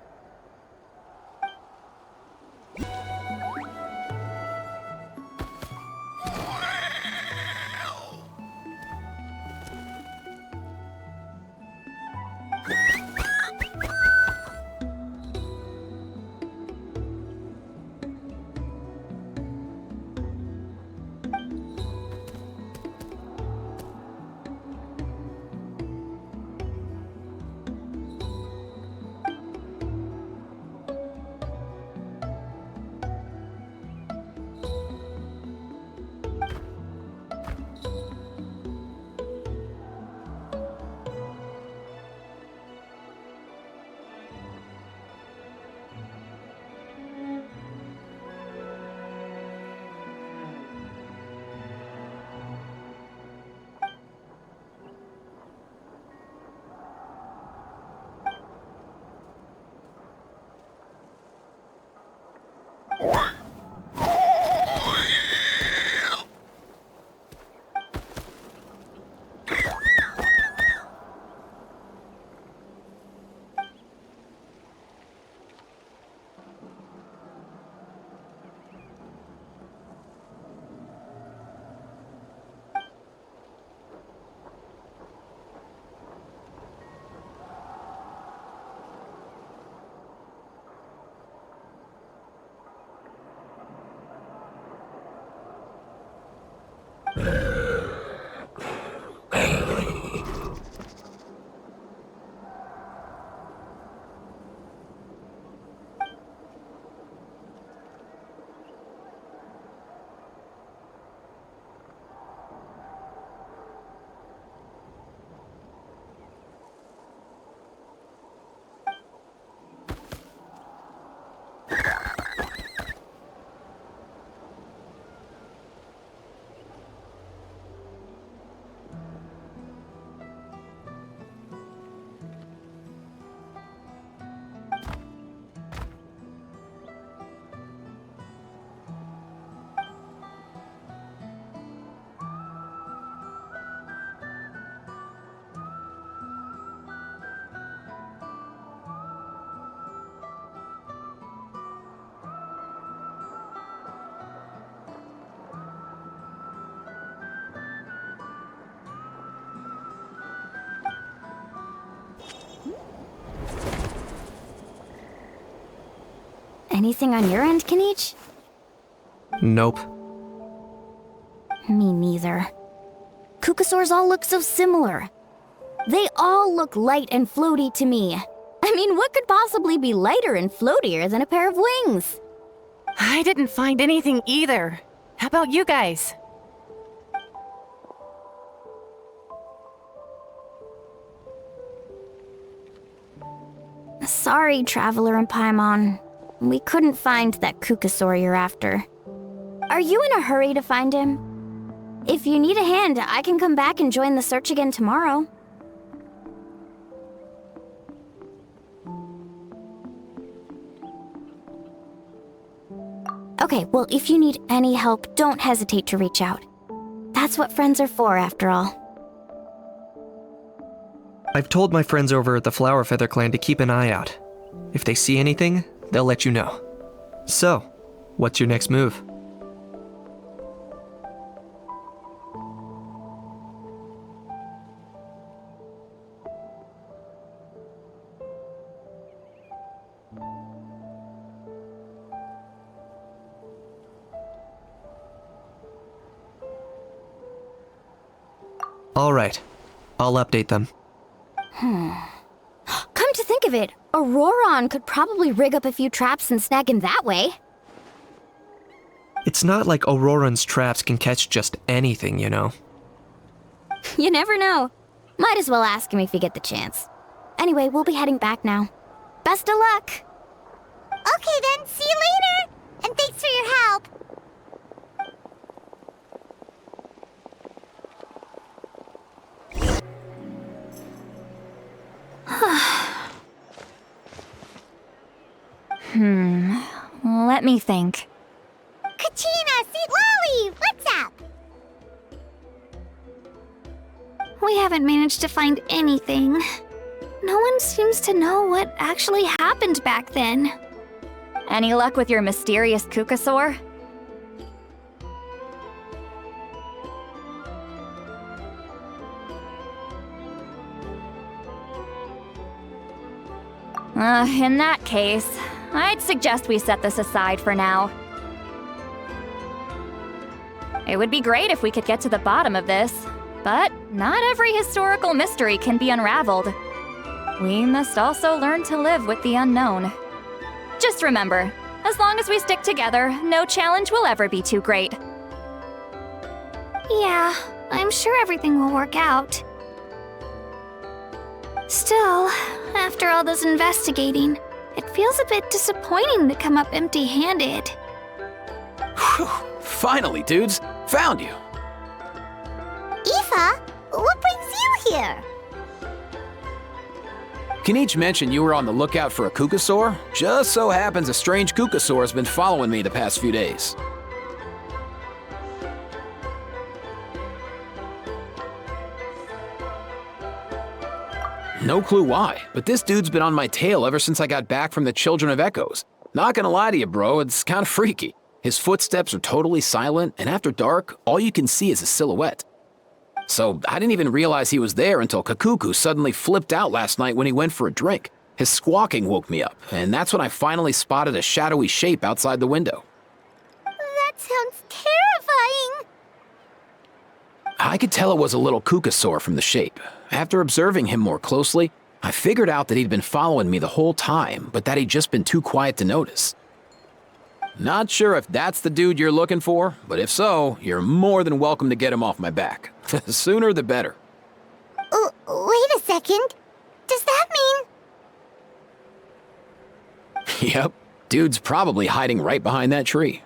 Anything on your end, Kinich? Nope. Me neither. Kukasaurs all look so similar. They all look light and floaty to me. I mean, what could possibly be lighter and floatier than a pair of wings? I didn't find anything either. How about you guys? Sorry, Traveler and Paimon. We couldn't find that Kukasaur you're after. Are you in a hurry to find him? If you need a hand, I can come back and join the search again tomorrow. Okay, well, if you need any help, don't hesitate to reach out. That's what friends are for, after all. I've told my friends over at the Flower Feather Clan to keep an eye out. If they see anything, they'll let you know. So, what's your next move? All right, I'll update them. Come to think of it, Auroron could probably rig up a few traps and snag him that way. It's not like Auroran's traps can catch just anything, you know. You never know. Might as well ask him if you get the chance. Anyway, we'll be heading back now. Best of luck! Okay then, see you later! And thanks for your help! Let me think. Kachina, Seat Lolly, what's up? We haven't managed to find anything. No one seems to know what actually happened back then. Any luck with your mysterious Kukasaur? In that case, I'd suggest we set this aside for now. It would be great if we could get to the bottom of this, but not every historical mystery can be unraveled. We must also learn to live with the unknown. Just remember, as long as we stick together, no challenge will ever be too great. Yeah, I'm sure everything will work out. Still, after all this investigating, it feels a bit disappointing to come up empty-handed. Whew, finally, dudes. Found you. Aoife, what brings you here? Kinich mentioned you were on the lookout for a Kukasaur. Just so happens a strange Kukasaur has been following me the past few days. No clue why, but this dude's been on my tail ever since I got back from the Children of Echoes. Not gonna lie to you, bro, it's kinda freaky. His footsteps are totally silent, and after dark, all you can see is his silhouette. So I didn't even realize he was there until Kakuku suddenly flipped out last night when he went for a drink. His squawking woke me up, and that's when I finally spotted a shadowy shape outside the window. That sounds terrifying! I could tell it was a little Kukasaur from the shape. After observing him more closely, I figured out that he'd been following me the whole time, but that he'd just been too quiet to notice. Not sure if that's the dude you're looking for, but if so, you're more than welcome to get him off my back. The sooner the better. Wait a second. Does that mean... Yep, dude's probably hiding right behind that tree.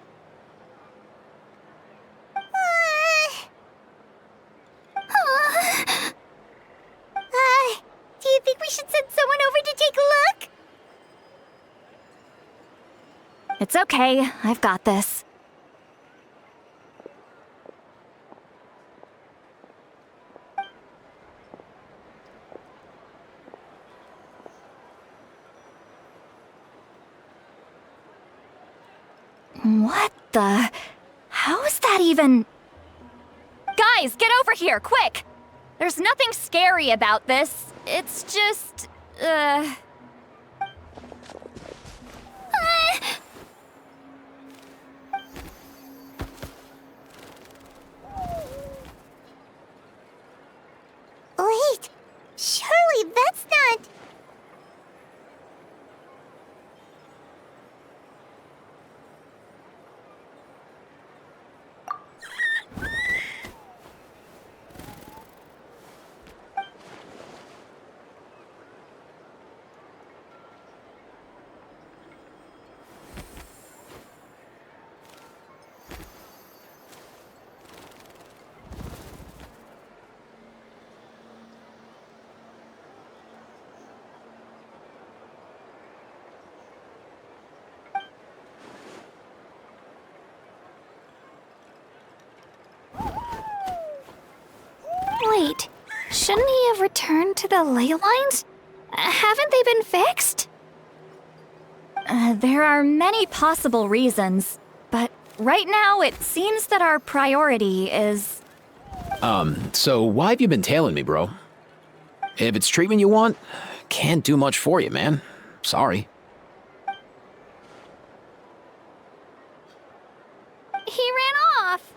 Do you think we should send someone over to take a look? It's okay, I've got this. What the? How is that even? Guys, get over here, quick! There's nothing scary about this. It's just, Wait, shouldn't he have returned to the ley lines? Haven't they been fixed? There are many possible reasons, but right now it seems that our priority is... So why have you been tailing me, bro? If it's treatment you want, can't do much for you, man. Sorry. He ran off.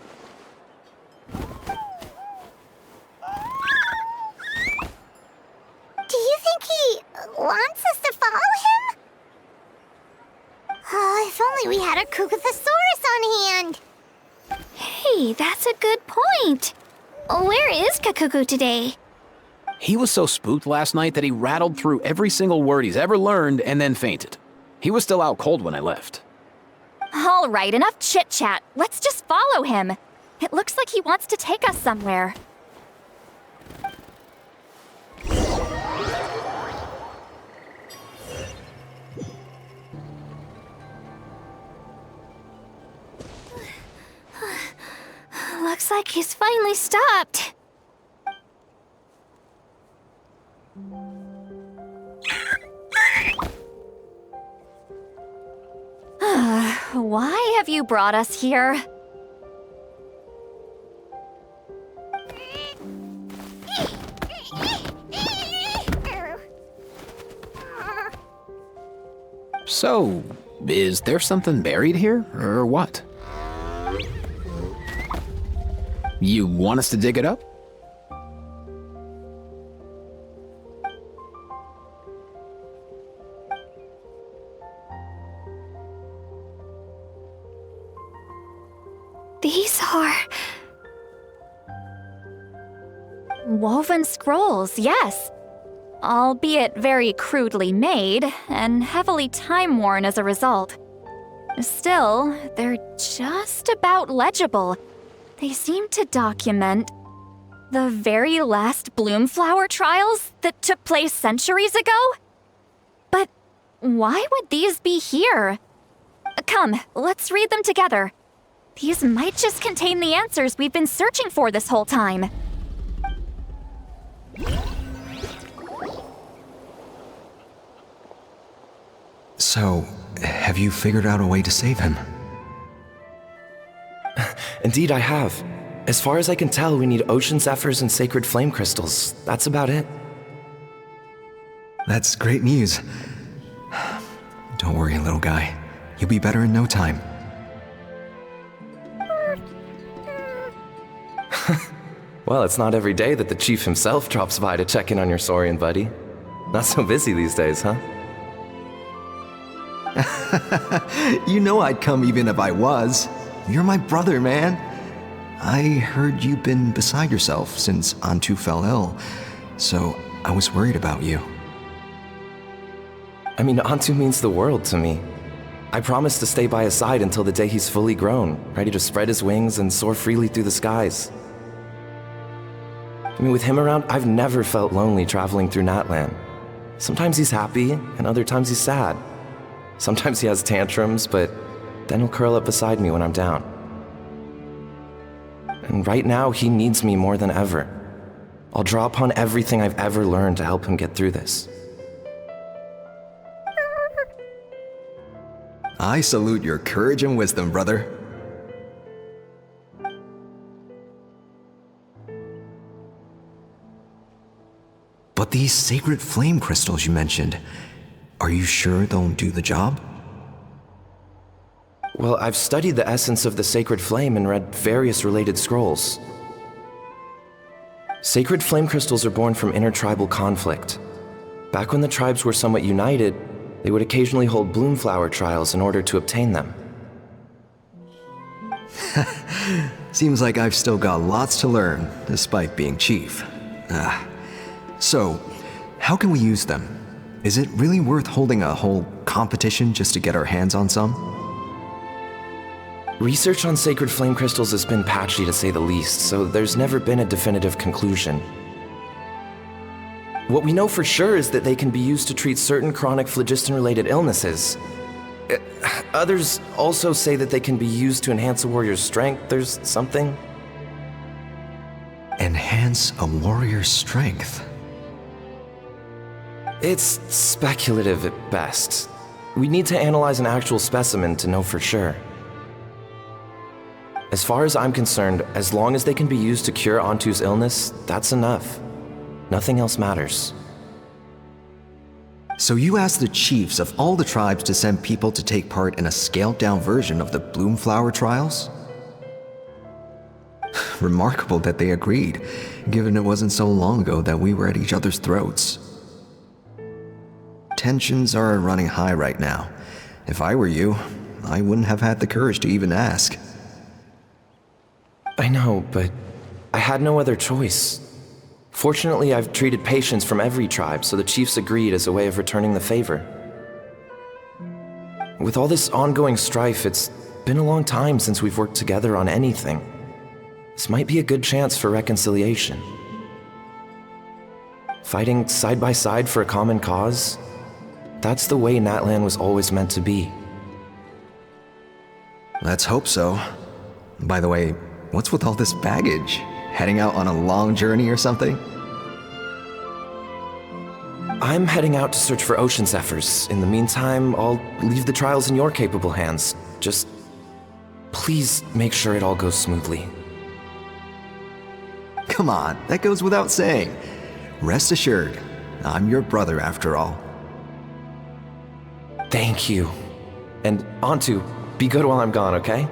Do you think he wants us to follow him? Oh, if only we had a Kukathosaurus on hand. Hey, that's a good point. Where is Kakuku today? He was so spooked last night that he rattled through every single word he's ever learned and then fainted. He was still out cold when I left. All right, enough chit-chat. Let's just follow him. It looks like he wants to take us somewhere. Looks like he's finally stopped. Why have you brought us here? So, is there something buried here, or what? You want us to dig it up? These are... Woven scrolls, yes. Albeit very crudely made, and heavily time-worn as a result. Still, they're just about legible. They seem to document the very last bloomflower trials that took place centuries ago? But why would these be here? Come, let's read them together. These might just contain the answers we've been searching for this whole time. So, have you figured out a way to save him? Indeed, I have. As far as I can tell, we need ocean zephyrs and sacred flame crystals. That's about it. That's great news. Don't worry, little guy. You'll be better in no time. Well, it's not every day that the chief himself drops by to check in on your Saurian buddy. Not so busy these days, huh? You know I'd come even if I was. You're my brother, man. I heard you've been beside yourself since Antu fell ill, so I was worried about you. I mean, Antu means the world to me. I promised to stay by his side until the day he's fully grown, ready to spread his wings and soar freely through the skies. I mean, with him around, I've never felt lonely traveling through Natlan. Sometimes he's happy, and other times he's sad. Sometimes he has tantrums, but then he'll curl up beside me when I'm down. And right now, he needs me more than ever. I'll draw upon everything I've ever learned to help him get through this. I salute your courage and wisdom, brother. But these sacred flame crystals you mentioned, are you sure they'll do the job? Well, I've studied the essence of the sacred flame and read various related scrolls. Sacred flame crystals are born from intertribal conflict. Back when the tribes were somewhat united, they would occasionally hold bloomflower trials in order to obtain them. Seems like I've still got lots to learn, despite being chief. So, how can we use them? Is it really worth holding a whole competition just to get our hands on some? Research on sacred flame crystals has been patchy to say the least, so there's never been a definitive conclusion. What we know for sure is that they can be used to treat certain chronic phlogiston-related illnesses. Others also say that they can be used to enhance a warrior's strength. There's something. Enhance enhance a warrior's strength? It's speculative at best. We need to analyze an actual specimen to know for sure. As far as I'm concerned, as long as they can be used to cure Antu's illness, that's enough. Nothing else matters. So you asked the chiefs of all the tribes to send people to take part in a scaled-down version of the Bloomflower trials? Remarkable that they agreed, given it wasn't so long ago that we were at each other's throats. Tensions are running high right now. If I were you, I wouldn't have had the courage to even ask. I know, but I had no other choice. Fortunately, I've treated patients from every tribe, so the chiefs agreed as a way of returning the favor. With all this ongoing strife, it's been a long time since we've worked together on anything. This might be a good chance for reconciliation. Fighting side by side for a common cause, that's the way Natlan was always meant to be. Let's hope so. By the way, what's with all this baggage? Heading out on a long journey or something? I'm heading out to search for ocean zephyrs. In the meantime, I'll leave the trials in your capable hands. Just please make sure it all goes smoothly. Come on, that goes without saying. Rest assured, I'm your brother after all. Thank you. And Antu, be good while I'm gone, okay?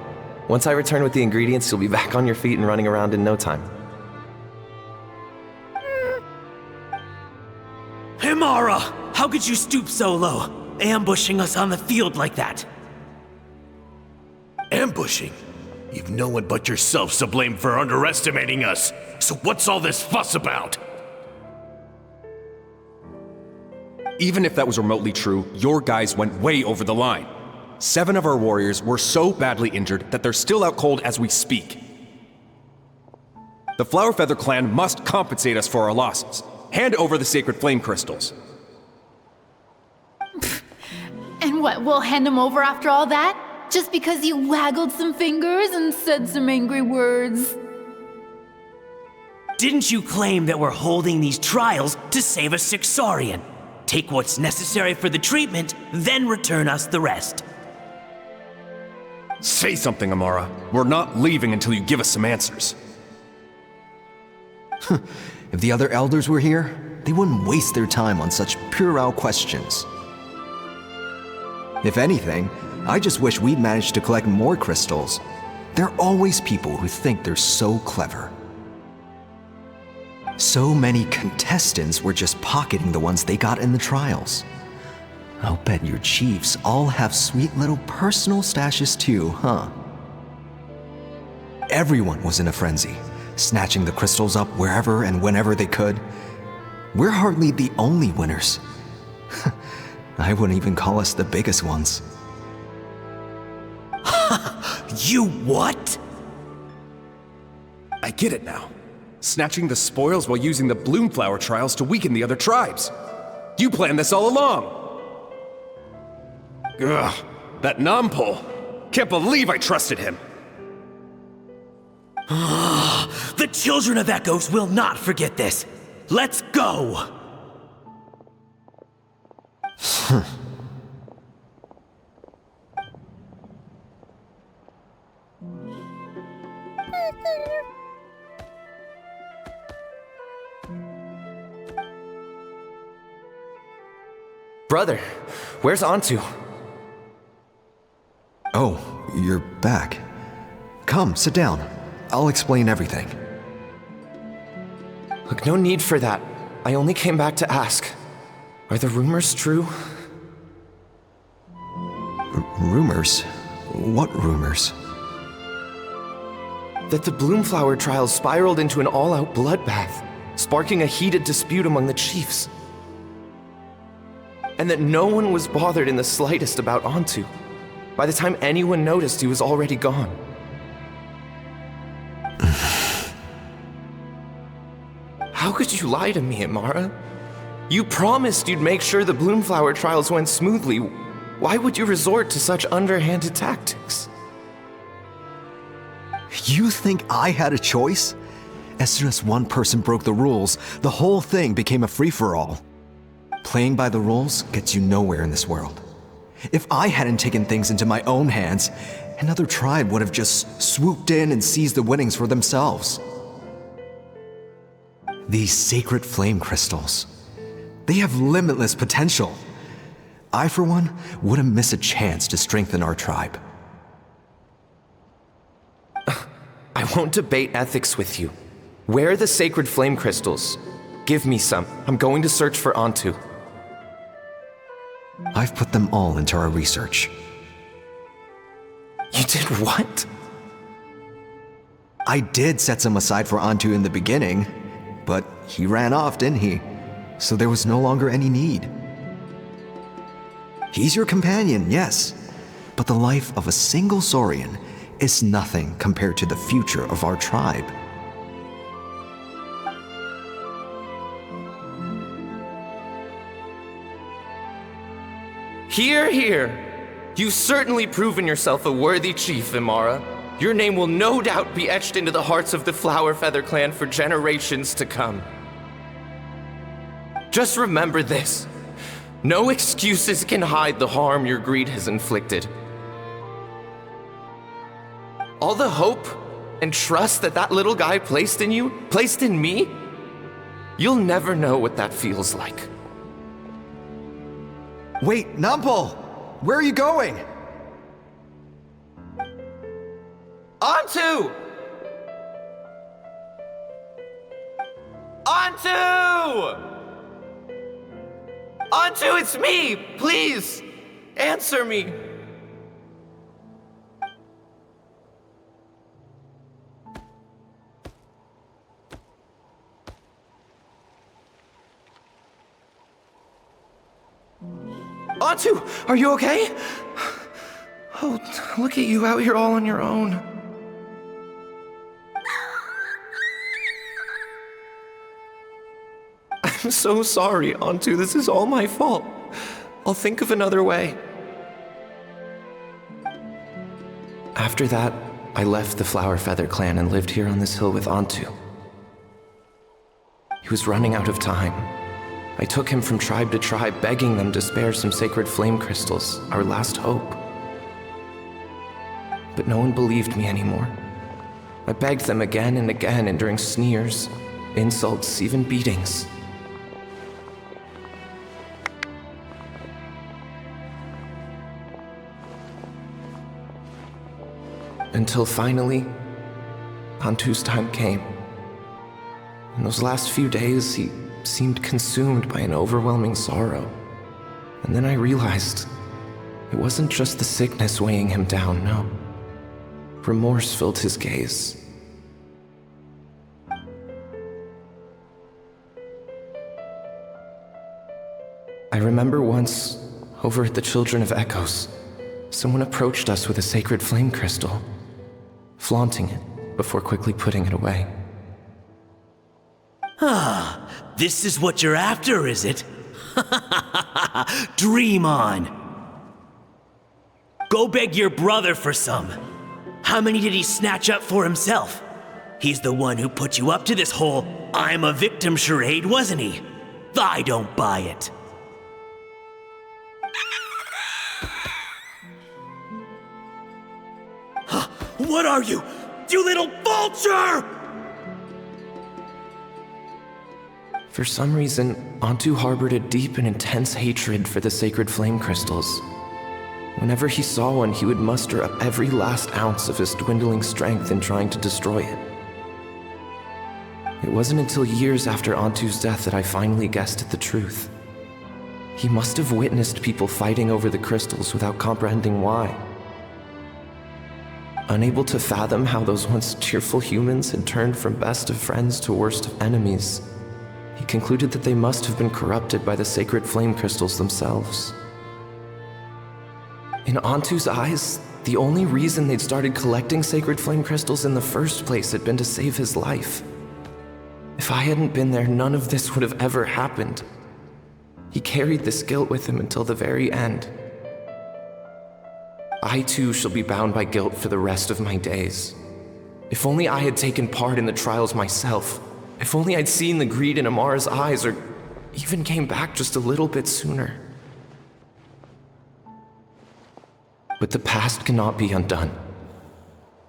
Once I return with the ingredients, you'll be back on your feet and running around in no time. Himara! How could you stoop so low, ambushing us on the field like that? Ambushing? You've no one but yourself to blame for underestimating us. So what's all this fuss about? Even if that was remotely true, your guys went way over the line. 7 of our warriors were so badly injured that they're still out cold as we speak. The Flowerfeather clan must compensate us for our losses. Hand over the sacred flame crystals. And what, we'll hand them over after all that? Just because you waggled some fingers and said some angry words? Didn't you claim that we're holding these trials to save a sick Saurian? Take what's necessary for the treatment, then return us the rest. Say something, Amara. We're not leaving until you give us some answers. If the other elders were here, they wouldn't waste their time on such puerile questions. If anything, I just wish we'd managed to collect more crystals. There are always people who think they're so clever. So many contestants were just pocketing the ones they got in the trials. I'll bet your chiefs all have sweet little personal stashes too, huh? Everyone was in a frenzy, snatching the crystals up wherever and whenever they could. We're hardly the only winners. I wouldn't even call us the biggest ones. You what? I get it now. Snatching the spoils while using the Bloomflower trials to weaken the other tribes. You planned this all along. Ugh, that Nampol. Can't believe I trusted him. The children of Echoes will not forget this. Let's go! Brother, where's Antu? Oh, you're back. Come, sit down. I'll explain everything. Look, no need for that. I only came back to ask. Are the rumors true? Rumors? What rumors? That the Bloomflower trials spiraled into an all-out bloodbath, sparking a heated dispute among the chiefs. And that no one was bothered in the slightest about Antu. By the time anyone noticed, he was already gone. How could you lie to me, Amara? You promised you'd make sure the Bloomflower trials went smoothly. Why would you resort to such underhanded tactics? You think I had a choice? As soon as one person broke the rules, the whole thing became a free-for-all. Playing by the rules gets you nowhere in this world. If I hadn't taken things into my own hands, another tribe would have just swooped in and seized the winnings for themselves. These sacred flame crystals, they have limitless potential. I, for one, wouldn't miss a chance to strengthen our tribe. I won't debate ethics with you. Where are the sacred flame crystals? Give me some. I'm going to search for Antu. I've put them all into our research. You did what? I did set some aside for Antu in the beginning, but he ran off, didn't he? So there was no longer any need. He's your companion, yes, but the life of a single Saurian is nothing compared to the future of our tribe. Hear, hear. You've certainly proven yourself a worthy chief, Imara. Your name will no doubt be etched into the hearts of the Flower Feather clan for generations to come. Just remember this. No excuses can hide the harm your greed has inflicted. All the hope and trust that little guy placed in you, placed in me, you'll never know what that feels like. Wait, Nampal! Where are you going? Antu! Antu! Antu, it's me! Please, answer me! Antu, are you okay? Oh, look at you out here all on your own. I'm so sorry, Antu. This is all my fault. I'll think of another way. After that, I left the Flower Feather clan and lived here on this hill with Antu. He was running out of time. I took him from tribe to tribe, begging them to spare some sacred flame crystals, our last hope. But no one believed me anymore. I begged them again and again, enduring sneers, insults, even beatings. Until finally, Antu's time came. In those last few days, he seemed consumed by an overwhelming sorrow. And then I realized it wasn't just the sickness weighing him down, no. Remorse filled his gaze. I remember once, over at the Children of Echoes, someone approached us with a sacred flame crystal, flaunting it before quickly putting it away. Ah, this is what you're after, is it? Dream on. Go beg your brother for some. How many did he snatch up for himself? He's the one who put you up to this whole I'm a victim charade, wasn't he? I don't buy it. What are you? You little vulture! For some reason, Antu harbored a deep and intense hatred for the sacred flame crystals. Whenever he saw one, he would muster up every last ounce of his dwindling strength in trying to destroy it. It wasn't until years after Antu's death that I finally guessed at the truth. He must have witnessed people fighting over the crystals without comprehending why. Unable to fathom how those once cheerful humans had turned from best of friends to worst of enemies, he concluded that they must have been corrupted by the sacred flame crystals themselves. In Antu's eyes, the only reason they'd started collecting sacred flame crystals in the first place had been to save his life. If I hadn't been there, none of this would have ever happened. He carried this guilt with him until the very end. I too shall be bound by guilt for the rest of my days. If only I had taken part in the trials myself. If only I'd seen the greed in Amara's eyes, or even came back just a little bit sooner. But the past cannot be undone.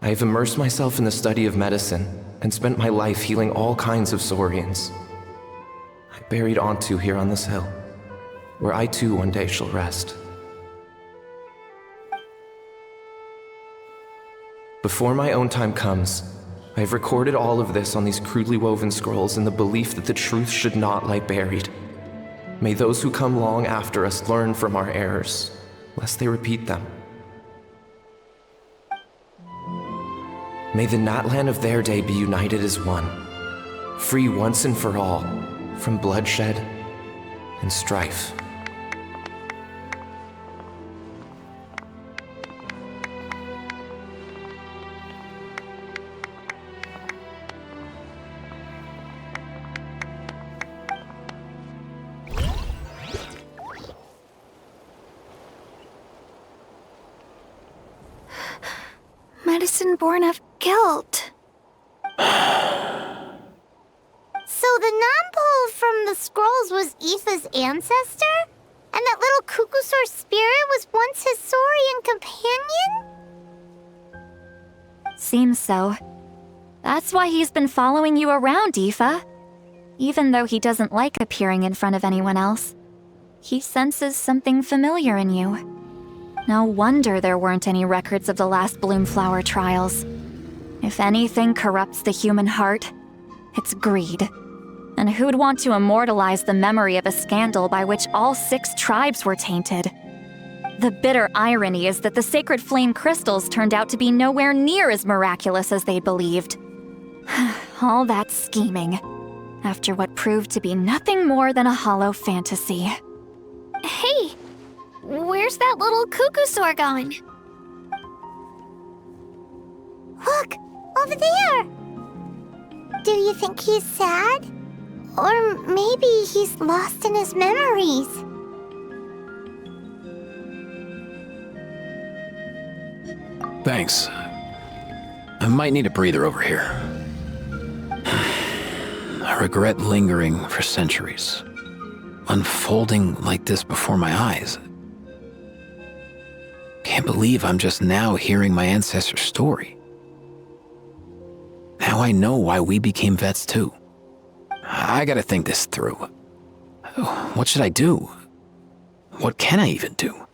I have immersed myself in the study of medicine and spent my life healing all kinds of saurians. I buried Ontu here on this hill, where I too one day shall rest. Before my own time comes, I have recorded all of this on these crudely woven scrolls in the belief that the truth should not lie buried. May those who come long after us learn from our errors, lest they repeat them. May the Natlan of their day be united as one, free once and for all from bloodshed and strife. Medicine born of guilt. So the non-pole from the scrolls was Aoife's ancestor? And that little Cuckoosaur spirit was once his saurian companion? Seems so. That's why he's been following you around, Aoife. Even though he doesn't like appearing in front of anyone else, he senses something familiar in you. No wonder there weren't any records of the last Bloomflower trials. If anything corrupts the human heart, it's greed. And who'd want to immortalize the memory of a scandal by which all 6 tribes were tainted? The bitter irony is that the sacred flame crystals turned out to be nowhere near as miraculous as they believed. All that scheming, after what proved to be nothing more than a hollow fantasy. Hey! Where's that little Cuckoosaur going? Look! Over there! Do you think he's sad? Or maybe he's lost in his memories? Thanks. I might need a breather over here. I regret lingering for centuries, unfolding like this before my eyes. Can't believe I'm just now hearing my ancestor's story. Now I know why we became vets too. I gotta think this through. What should I do? What can I even do?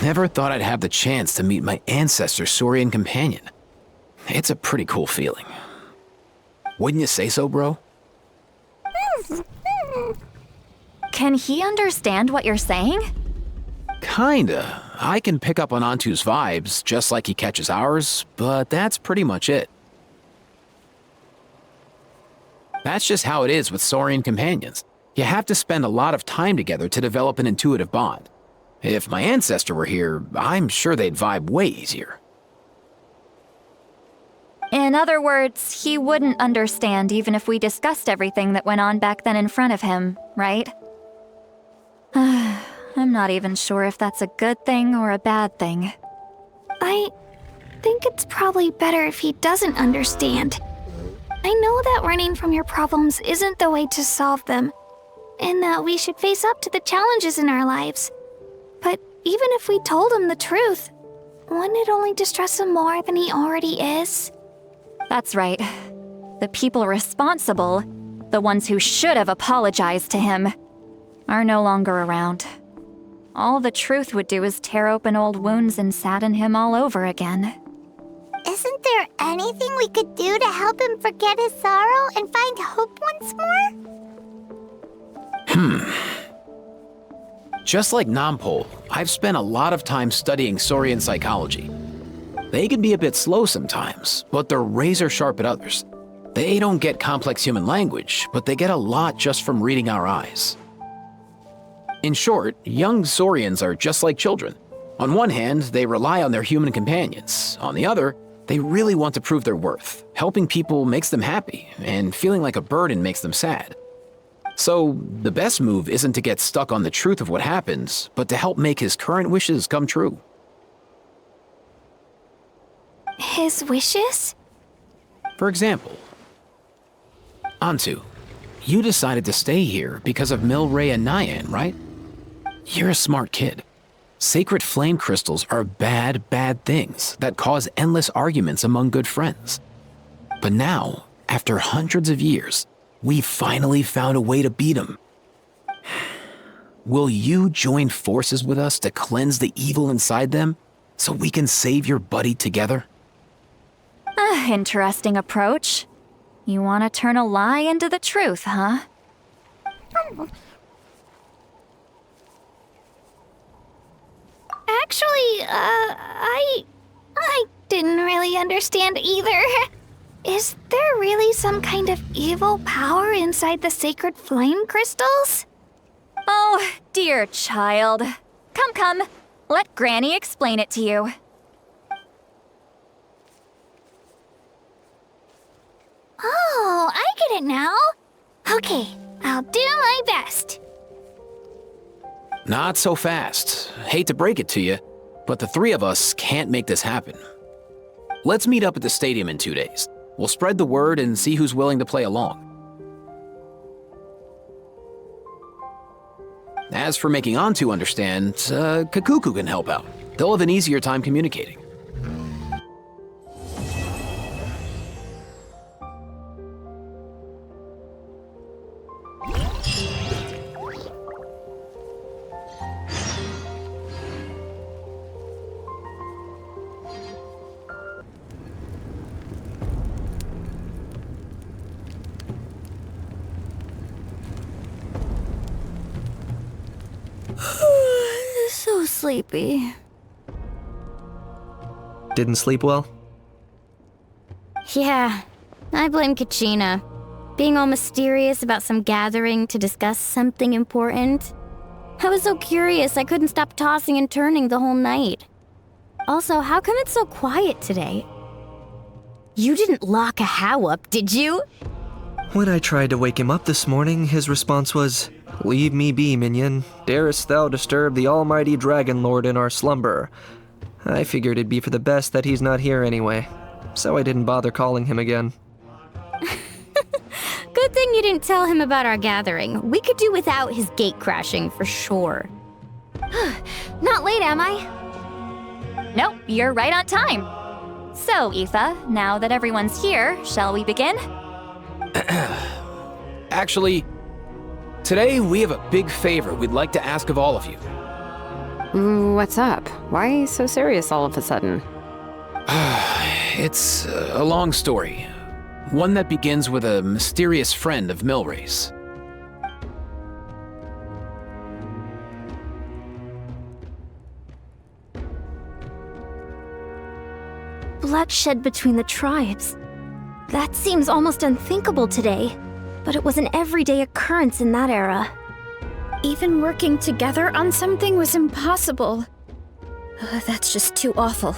Never thought I'd have the chance to meet my ancestor Saurian companion. It's a pretty cool feeling. Wouldn't you say so, bro? Can he understand what you're saying? Kinda. I can pick up on Antu's vibes, just like he catches ours, but that's pretty much it. That's just how it is with Saurian companions. You have to spend a lot of time together to develop an intuitive bond. If my ancestor were here, I'm sure they'd vibe way easier. In other words, he wouldn't understand even if we discussed everything that went on back then in front of him, right? I'm not even sure if that's a good thing or a bad thing. I think it's probably better if he doesn't understand. I know that running from your problems isn't the way to solve them, and that we should face up to the challenges in our lives. But even if we told him the truth, wouldn't it only distress him more than he already is? That's right. The people responsible, the ones who should have apologized to him, are no longer around. All the truth would do is tear open old wounds and sadden him all over again. Isn't there anything we could do to help him forget his sorrow and find hope once more? Just like Nampol, I've spent a lot of time studying Saurian psychology. They can be a bit slow sometimes, but they're razor sharp at others. They don't get complex human language, but they get a lot just from reading our eyes. In short, young Saurians are just like children. On one hand, they rely on their human companions. On the other, they really want to prove their worth. Helping people makes them happy, and feeling like a burden makes them sad. So, the best move isn't to get stuck on the truth of what happened, but to help make his current wishes come true. His wishes? For example, Antu, you decided to stay here because of Milray and Nyan, right? You're a smart kid. Sacred flame crystals are bad, bad things that cause endless arguments among good friends. But now, after hundreds of years, we finally found a way to beat them. Will you join forces with us to cleanse the evil inside them so we can save your buddy together? Interesting approach. You want to turn a lie into the truth, huh? Actually, I didn't really understand either. Is there really some kind of evil power inside the sacred flame crystals? Oh, dear child. Come. Let Granny explain it to you. Oh, I get it now. Okay, I'll do my best. Not so fast. Hate to break it to you, but the three of us can't make this happen. Let's meet up at the stadium in 2 days. We'll spread the word and see who's willing to play along. As for making Antu understand, Kakuku can help out. They'll have an easier time communicating. So sleepy. Didn't sleep well? Yeah, I blame Kachina. Being all mysterious about some gathering to discuss something important. I was so curious I couldn't stop tossing and turning the whole night. Also, how come it's so quiet today? You didn't lock a How up, did you? When I tried to wake him up this morning, his response was, "Leave me be, minion. Darest thou disturb the almighty Dragon Lord in our slumber?" I figured it'd be for the best that he's not here anyway, so I didn't bother calling him again. Good thing you didn't tell him about our gathering. We could do without his gate crashing for sure. Not late, am I? Nope, you're right on time. So, Aoife, now that everyone's here, shall we begin? Actually, today we have a big favor we'd like to ask of all of you. What's up? Why so serious all of a sudden? It's a long story. One that begins with a mysterious friend of Milray's. Bloodshed between the tribes. That seems almost unthinkable today, but it was an everyday occurrence in that era. Even working together on something was impossible. That's just too awful.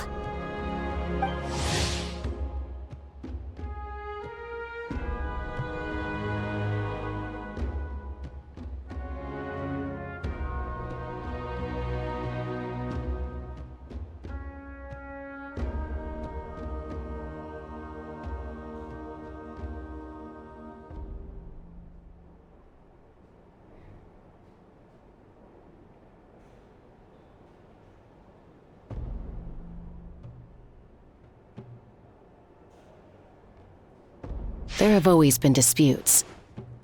There have always been disputes,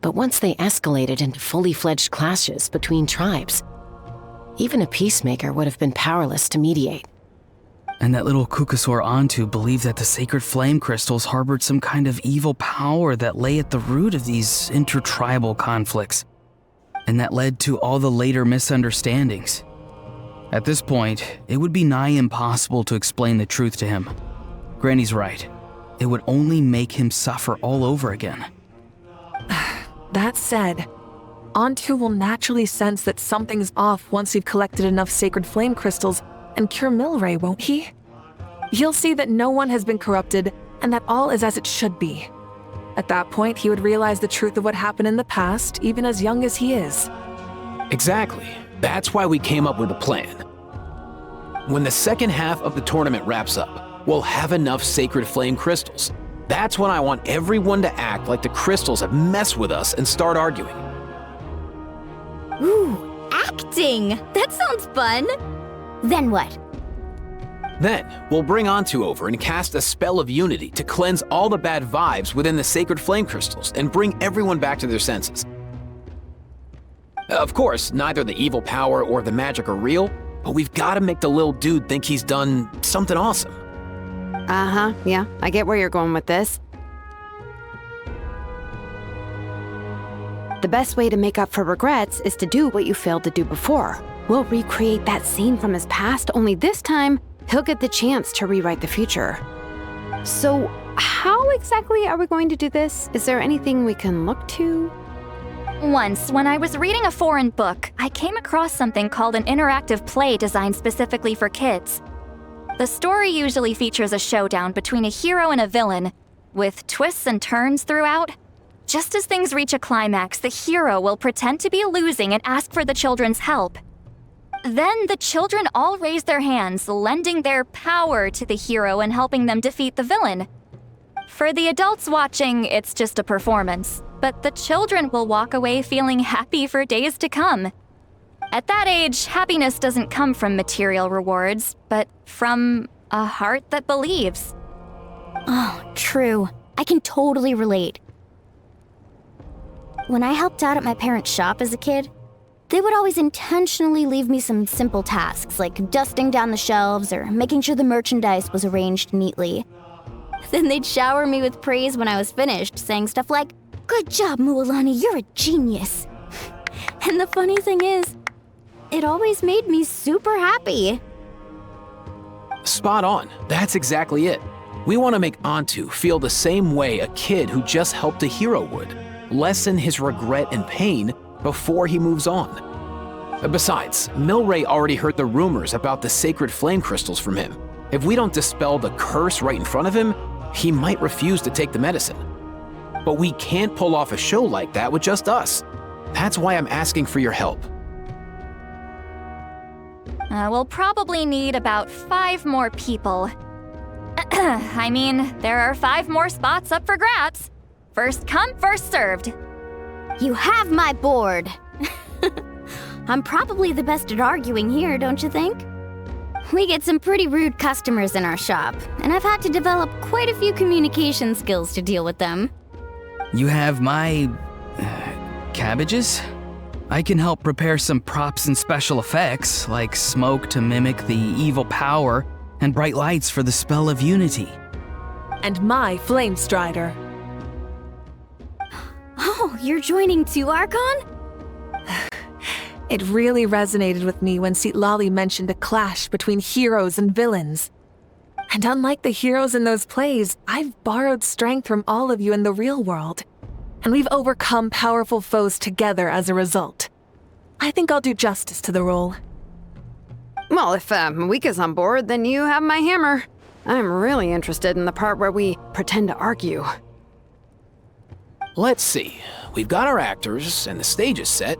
but once they escalated into fully fledged clashes between tribes, even a peacemaker would have been powerless to mediate. And that little Kukusaur Antu believed that the sacred flame crystals harbored some kind of evil power that lay at the root of these intertribal conflicts, and that led to all the later misunderstandings. At this point, it would be nigh impossible to explain the truth to him. Granny's right. It would only make him suffer all over again. That said, Antu will naturally sense that something's off once you've collected enough sacred flame crystals and cure Milray, won't he? He'll see that no one has been corrupted and that all is as it should be. At that point, he would realize the truth of what happened in the past, even as young as he is. Exactly. That's why we came up with a plan. When the second half of the tournament wraps up, we'll have enough sacred flame crystals. That's when I want everyone to act like the crystals have messed with us and start arguing. Ooh, acting! That sounds fun! Then what? Then, we'll bring Antu over and cast a spell of unity to cleanse all the bad vibes within the sacred flame crystals and bring everyone back to their senses. Of course, neither the evil power or the magic are real, but we've got to make the little dude think he's done something awesome. Uh-huh, yeah, I get where you're going with this. The best way to make up for regrets is to do what you failed to do before. We'll recreate that scene from his past, only this time, he'll get the chance to rewrite the future. So, how exactly are we going to do this? Is there anything we can look to? Once, when I was reading a foreign book, I came across something called an interactive play designed specifically for kids. The story usually features a showdown between a hero and a villain, with twists and turns throughout. Just as things reach a climax, the hero will pretend to be losing and ask for the children's help. Then the children all raise their hands, lending their power to the hero and helping them defeat the villain. For the adults watching, it's just a performance, but the children will walk away feeling happy for days to come. At that age, happiness doesn't come from material rewards, but from a heart that believes. Oh, true. I can totally relate. When I helped out at my parents' shop as a kid, they would always intentionally leave me some simple tasks like dusting down the shelves or making sure the merchandise was arranged neatly. Then they'd shower me with praise when I was finished, saying stuff like, "Good job, Mualani, you're a genius." And the funny thing is, it always made me super happy. Spot on. That's exactly it. We want to make Antu feel the same way a kid who just helped a hero would. Lessen his regret and pain before he moves on. Besides, Milray already heard the rumors about the sacred flame crystals from him. If we don't dispel the curse right in front of him, he might refuse to take the medicine. But we can't pull off a show like that with just us. That's why I'm asking for your help. We'll probably need about 5 more people. I mean, there are 5 more spots up for grabs. First come, first served. You have my board. I'm probably the best at arguing here, don't you think? We get some pretty rude customers in our shop, and I've had to develop quite a few communication skills to deal with them. You have my... cabbages? I can help prepare some props and special effects, like smoke to mimic the evil power and bright lights for the spell of unity. And my Flame Strider. Oh, you're joining too, Archon? It really resonated with me when Citlali mentioned a clash between heroes and villains. And unlike the heroes in those plays, I've borrowed strength from all of you in the real world. And we've overcome powerful foes together as a result. I think I'll do justice to the role. Well, if Mika's on board, then you have my hammer. I'm really interested in the part where we pretend to argue. Let's see. We've got our actors and the stage is set.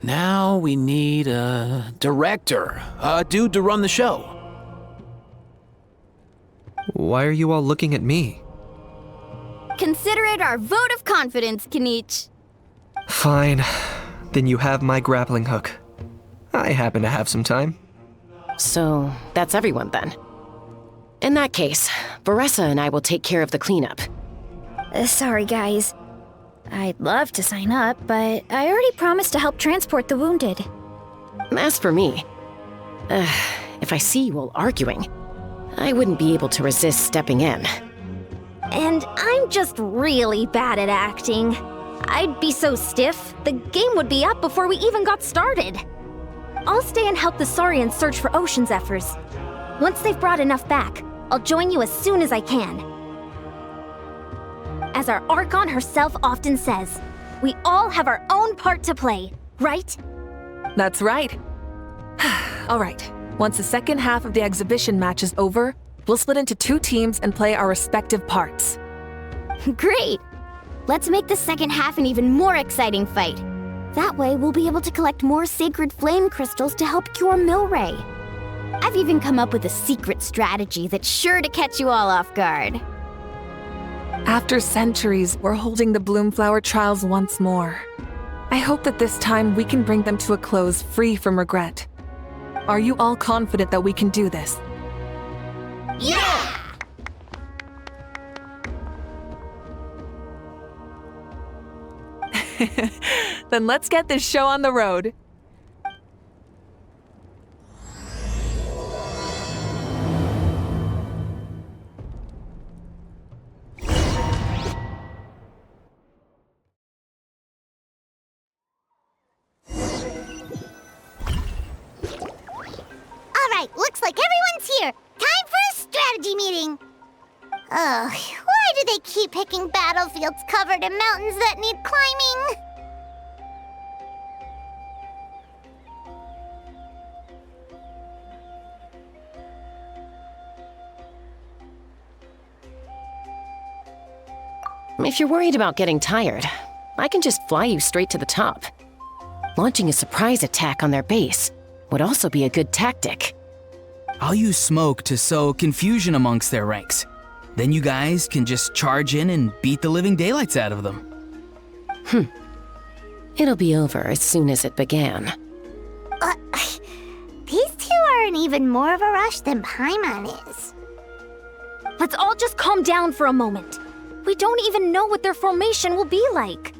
Now we need a director, a dude to run the show. Why are you all looking at me? Consider it our vote of confidence, Kinich. Fine. Then you have my grappling hook. I happen to have some time. So, that's everyone then. In that case, Varessa and I will take care of the cleanup. Sorry, guys. I'd love to sign up, but I already promised to help transport the wounded. As for me, if I see you all arguing, I wouldn't be able to resist stepping in. And I'm just really bad at acting. I'd be so stiff, the game would be up before we even got started. I'll stay and help the Saurians search for ocean zephyrs. Once they've brought enough back, I'll join you as soon as I can. As our Archon herself often says, we all have our own part to play, right? That's right. All right, once the second half of the exhibition match is over, we'll split into 2 teams and play our respective parts. Great! Let's make the second half an even more exciting fight. That way, we'll be able to collect more sacred flame crystals to help cure Milray. I've even come up with a secret strategy that's sure to catch you all off guard. After centuries, we're holding the Bloomflower trials once more. I hope that this time we can bring them to a close free from regret. Are you all confident that we can do this? Yeah! Then let's get this show on the road. Alright, looks like everyone's here. Time for a strategy meeting. Ugh, why do they keep picking battlefields covered in mountains that need climbing? If you're worried about getting tired, I can just fly you straight to the top. Launching a surprise attack on their base would also be a good tactic. I'll use smoke to sow confusion amongst their ranks. Then you guys can just charge in and beat the living daylights out of them. It'll be over as soon as it began. These 2 are in even more of a rush than Paimon is. Let's all just calm down for a moment. We don't even know what their formation will be like.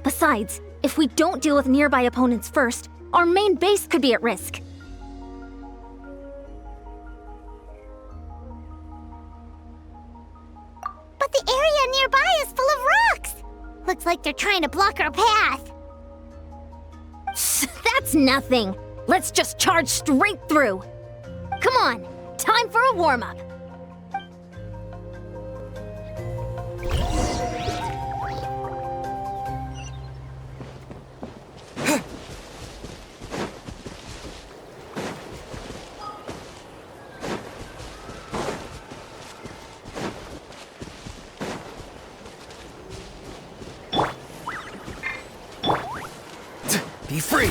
Besides, if we don't deal with nearby opponents first, our main base could be at risk. But the area nearby is full of rocks. Looks like they're trying to block our path. That's nothing. Let's just charge straight through. Come on, time for a warm-up. Be free!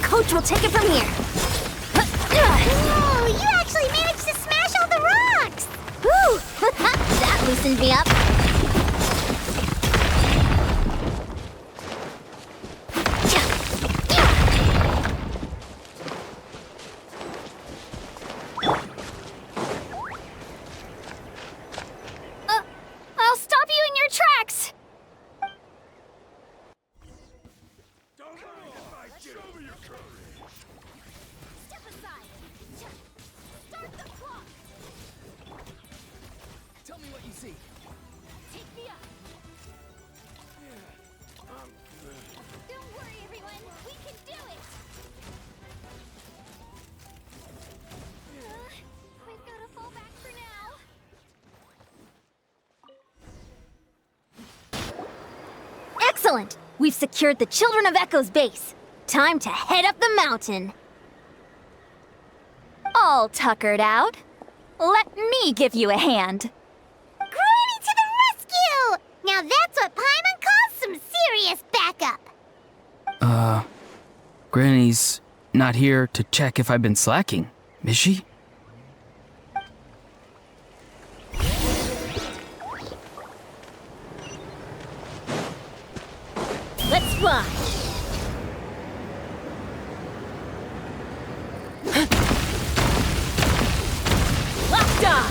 Coach will take it from here. Whoa, you actually managed to smash all the rocks! Woo! That loosened me up. I'll stop you in your tracks! Step aside. Start the clock. Tell me what you see. Take me up. Don't worry, everyone. We can do it. We've got to fall back for now. Excellent! We've secured the Children of Echo's base. Time to head up the mountain. All tuckered out. Let me give you a hand. Granny to the rescue! Now that's what Paimon calls some serious backup. Granny's not here to check if I've been slacking, is she? Let's fly! Locked on!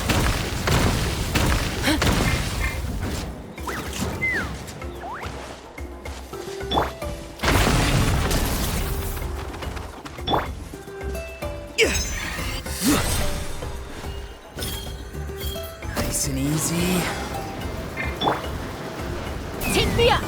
Nice and easy. Take me up!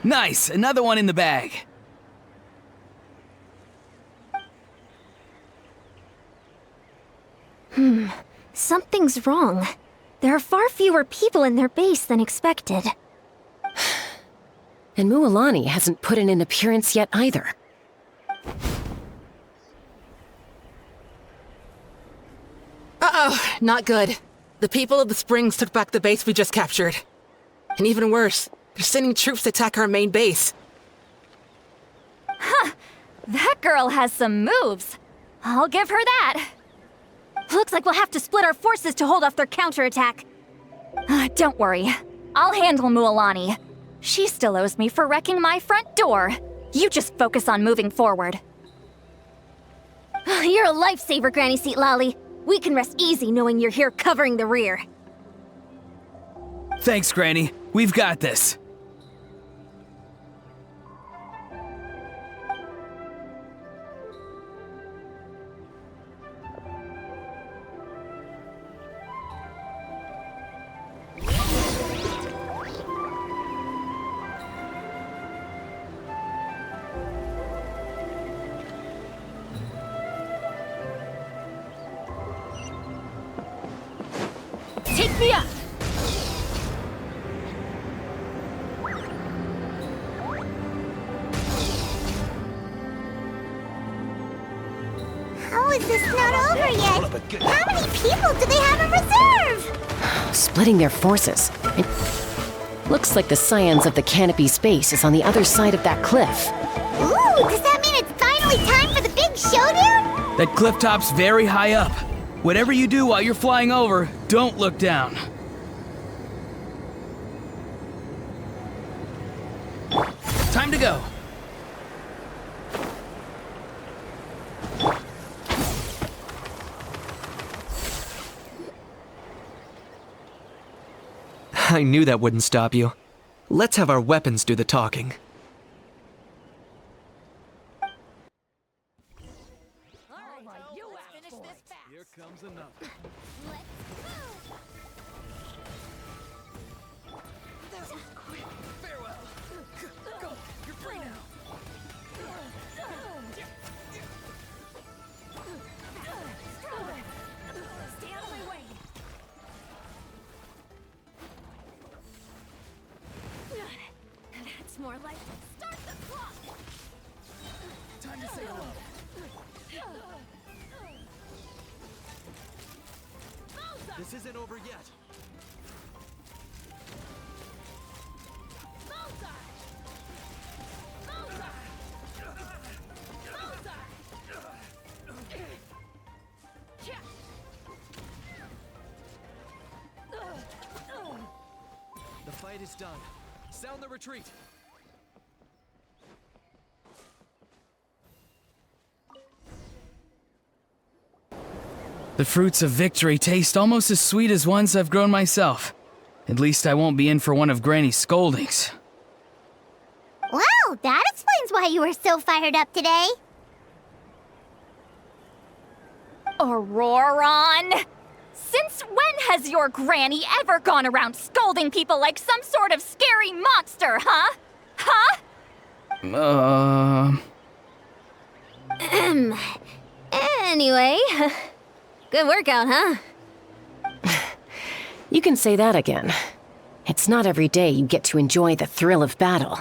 Nice, another one in the bag. Something's wrong. There are far fewer people in their base than expected. And Mualani hasn't put in an appearance yet either. Uh-oh, not good. The people of the Springs took back the base we just captured. And even worse, they're sending troops to attack our main base. Huh. That girl has some moves. I'll give her that. Looks like we'll have to split our forces to hold off their counterattack. Don't worry. I'll handle Mualani. She still owes me for wrecking my front door. You just focus on moving forward. You're a lifesaver, Granny Seat Lolly. We can rest easy knowing you're here covering the rear. Thanks, Granny. We've got this. Take me up! How is this not over yet? How many people do they have in reserve? Splitting their forces. It looks like the Scions of the Canopy Space is on the other side of that cliff. Ooh, does that mean it's finally time for the big showdown? That cliff top's very high up. Whatever you do while you're flying over, don't look down. Time to go. I knew that wouldn't stop you. Let's have our weapons do the talking. Here comes another. That was quick. Farewell. Go. You're free now. Stay out of my way. That's more like start the clock. Time to say hello. This isn't over yet. The fight is done. Sound the retreat. The fruits of victory taste almost as sweet as ones I've grown myself. At least I won't be in for one of Granny's scoldings. Wow, that explains why you were so fired up today. Auroron! Since when has your granny ever gone around scolding people like some sort of scary monster, huh? Huh? Anyway, good workout, huh? You can say that again. It's not every day you get to enjoy the thrill of battle.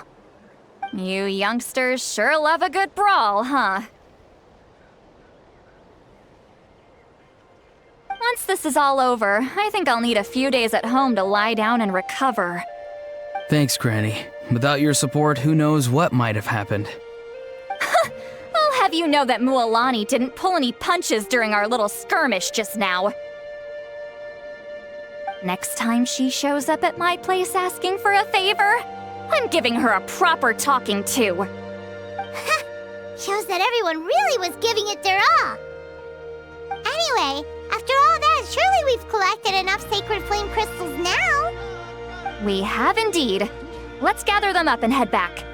You youngsters sure love a good brawl, huh? Once this is all over, I think I'll need a few days at home to lie down and recover. Thanks, Granny. Without your support, who knows what might have happened. I'll have you know that Mualani didn't pull any punches during our little skirmish just now. Next time she shows up at my place asking for a favor, I'm giving her a proper talking to. Shows that everyone really was giving it their all. Anyway, after all that, surely we've collected enough sacred flame crystals now. We have indeed. Let's gather them up and head back.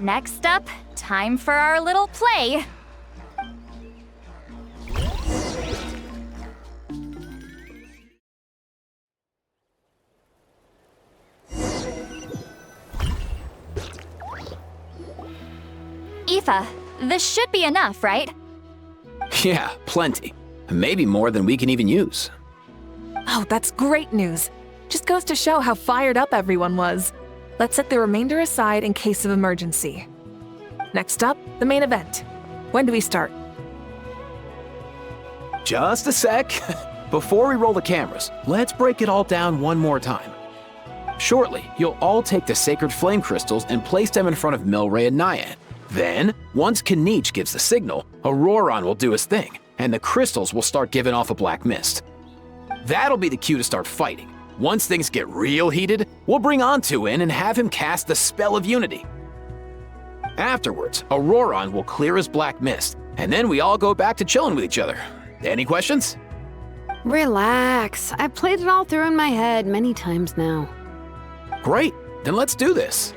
Next up, time for our little play. Aoife, this should be enough, right? Yeah, plenty. Maybe more than we can even use. Oh, that's great news. Just goes to show how fired up everyone was. Let's set the remainder aside in case of emergency. Next up, the main event. When do we start? Just a sec. Before we roll the cameras, let's break it all down one more time. Shortly, you'll all take the sacred flame crystals and place them in front of Milray and Nyan. Then, once Kinich gives the signal, Auroron will do his thing, and the crystals will start giving off a black mist. That'll be the cue to start fighting. Once things get real heated, we'll bring Antu in and have him cast the Spell of Unity. Afterwards, Auroron will clear his black mist, and then we all go back to chilling with each other. Any questions? Relax. I've played it all through in my head many times now. Great, then let's do this.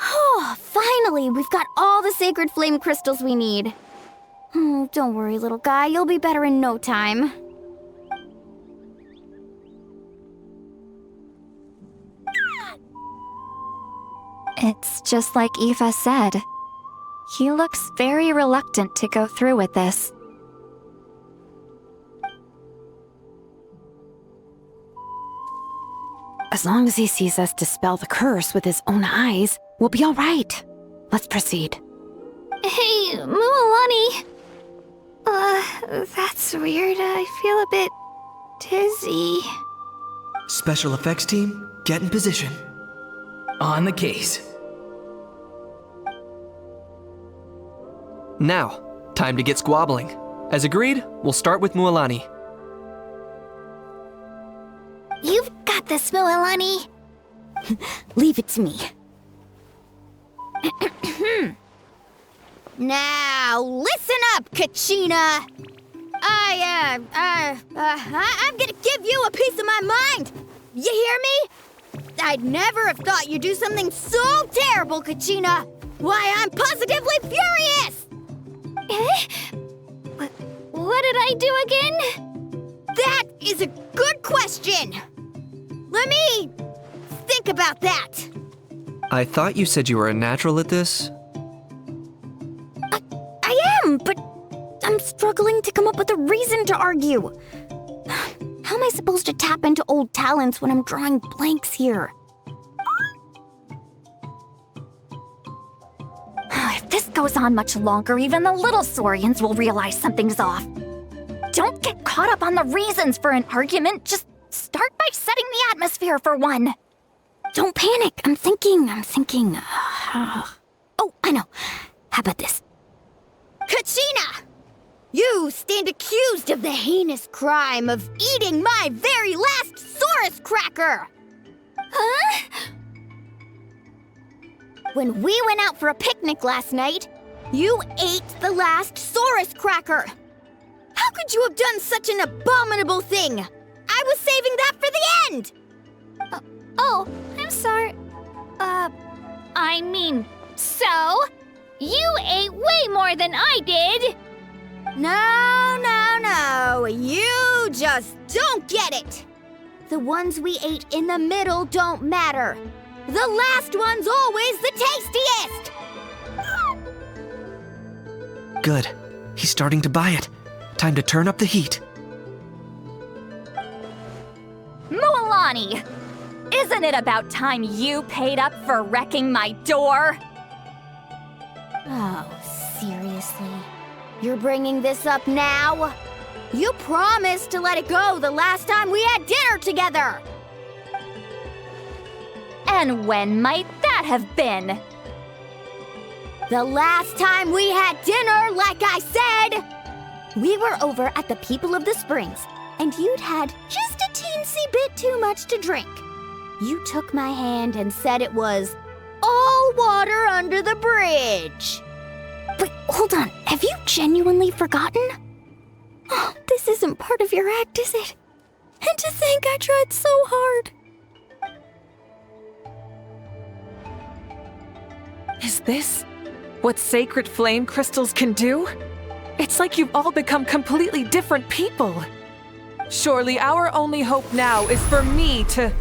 Oh, finally! We've got all the sacred flame crystals we need. Oh, don't worry, little guy. You'll be better in no time. It's just like Aoife said. He looks very reluctant to go through with this. As long as he sees us dispel the curse with his own eyes, we'll be all right. Let's proceed. Hey, Mualani. That's weird. I feel a bit dizzy. Special effects team, get in position. On the case. Now, time to get squabbling. As agreed, we'll start with Mualani. You've got this, Mualani. Leave it to me. Now, listen up, Kachina! I'm gonna give you a piece of my mind! You hear me? I'd never have thought you'd do something so terrible, Kachina! Why, I'm positively furious! What did I do again? That is a good question! Let me think about that. I thought you said you were a natural at this. I am, but I'm struggling to come up with a reason to argue. How am I supposed to tap into old talents when I'm drawing blanks here? If this goes on much longer, even the little Saurians will realize something's off. Don't get caught up on the reasons for an argument. Just start by setting the atmosphere for one. Don't panic. I'm thinking. Oh, I know. How about this? Kachina! You stand accused of the heinous crime of eating my very last Saurus cracker! Huh? When we went out for a picnic last night, you ate the last Saurus cracker! How could you have done such an abominable thing? I was saving that for the end! Oh, I'm sorry. I mean, so? You ate way more than I did! No, you just don't get it! The ones we ate in the middle don't matter. The last one's always the tastiest! Good. He's starting to buy it. Time to turn up the heat. Mualani! Isn't it about time you paid up for wrecking my door? Oh, seriously? You're bringing this up now? You promised to let it go the last time we had dinner together! And when might that have been? The last time we had dinner, like I said! We were over at the People of the Springs, and you'd had just a teensy bit too much to drink. You took my hand and said it was all water under the bridge. Wait, hold on. Have you genuinely forgotten? Oh, this isn't part of your act, is it? And to think I tried so hard. Is this what sacred flame crystals can do? It's like you've all become completely different people. Surely our only hope now is for me to...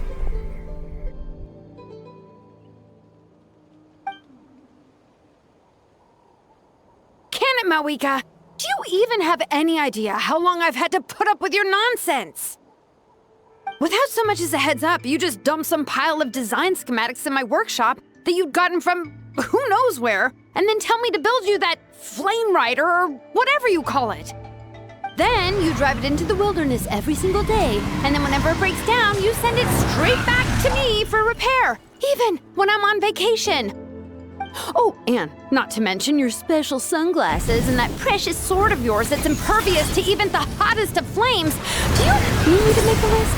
Can it, Mawika? Do you even have any idea how long I've had to put up with your nonsense? Without so much as a heads up, you just dumped some pile of design schematics in my workshop that you'd gotten from who knows where, and then tell me to build you that flame rider or whatever you call it. Then you drive it into the wilderness every single day, and then whenever it breaks down, you send it straight back to me for repair, even when I'm on vacation. Oh, and not to mention your special sunglasses and that precious sword of yours that's impervious to even the hottest of flames. Do you need me to make a list?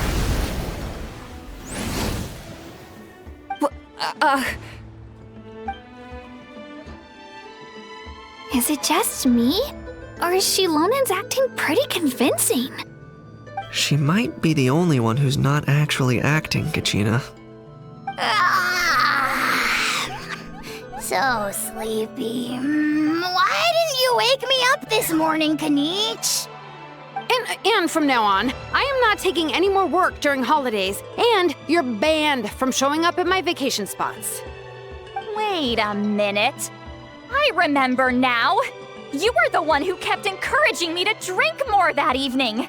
Is it just me? Or is Shilonen's acting pretty convincing? She might be the only one who's not actually acting, Kachina. So sleepy. Why didn't you wake me up this morning, Kanich? And from now on, I am not taking any more work during holidays, and you're banned from showing up at my vacation spots. Wait a minute. I remember now. You were the one who kept encouraging me to drink more that evening.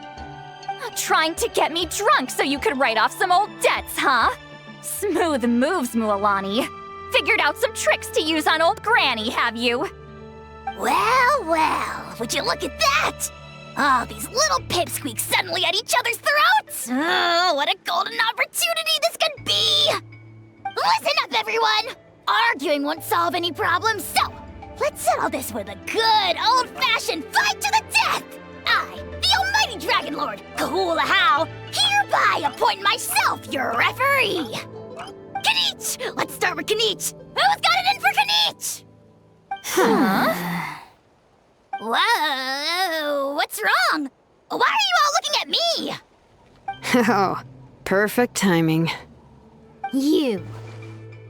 Trying to get me drunk so you could write off some old debts, huh? Smooth moves, Mualani. Figured out some tricks to use on old Granny, have you? Well, would you look at that? Oh, these little pipsqueaks suddenly at each other's throats! Oh, what a golden opportunity this could be! Listen up, everyone! Arguing won't solve any problems, so let's settle this with a good old-fashioned fight to the death! I, the almighty Dragon Lord, Kahula, hereby appoint myself your referee! Kanich! Let's start with Kanich! Who's got it in for Kanich? Huh? Why are you all looking at me? Oh, perfect timing. You.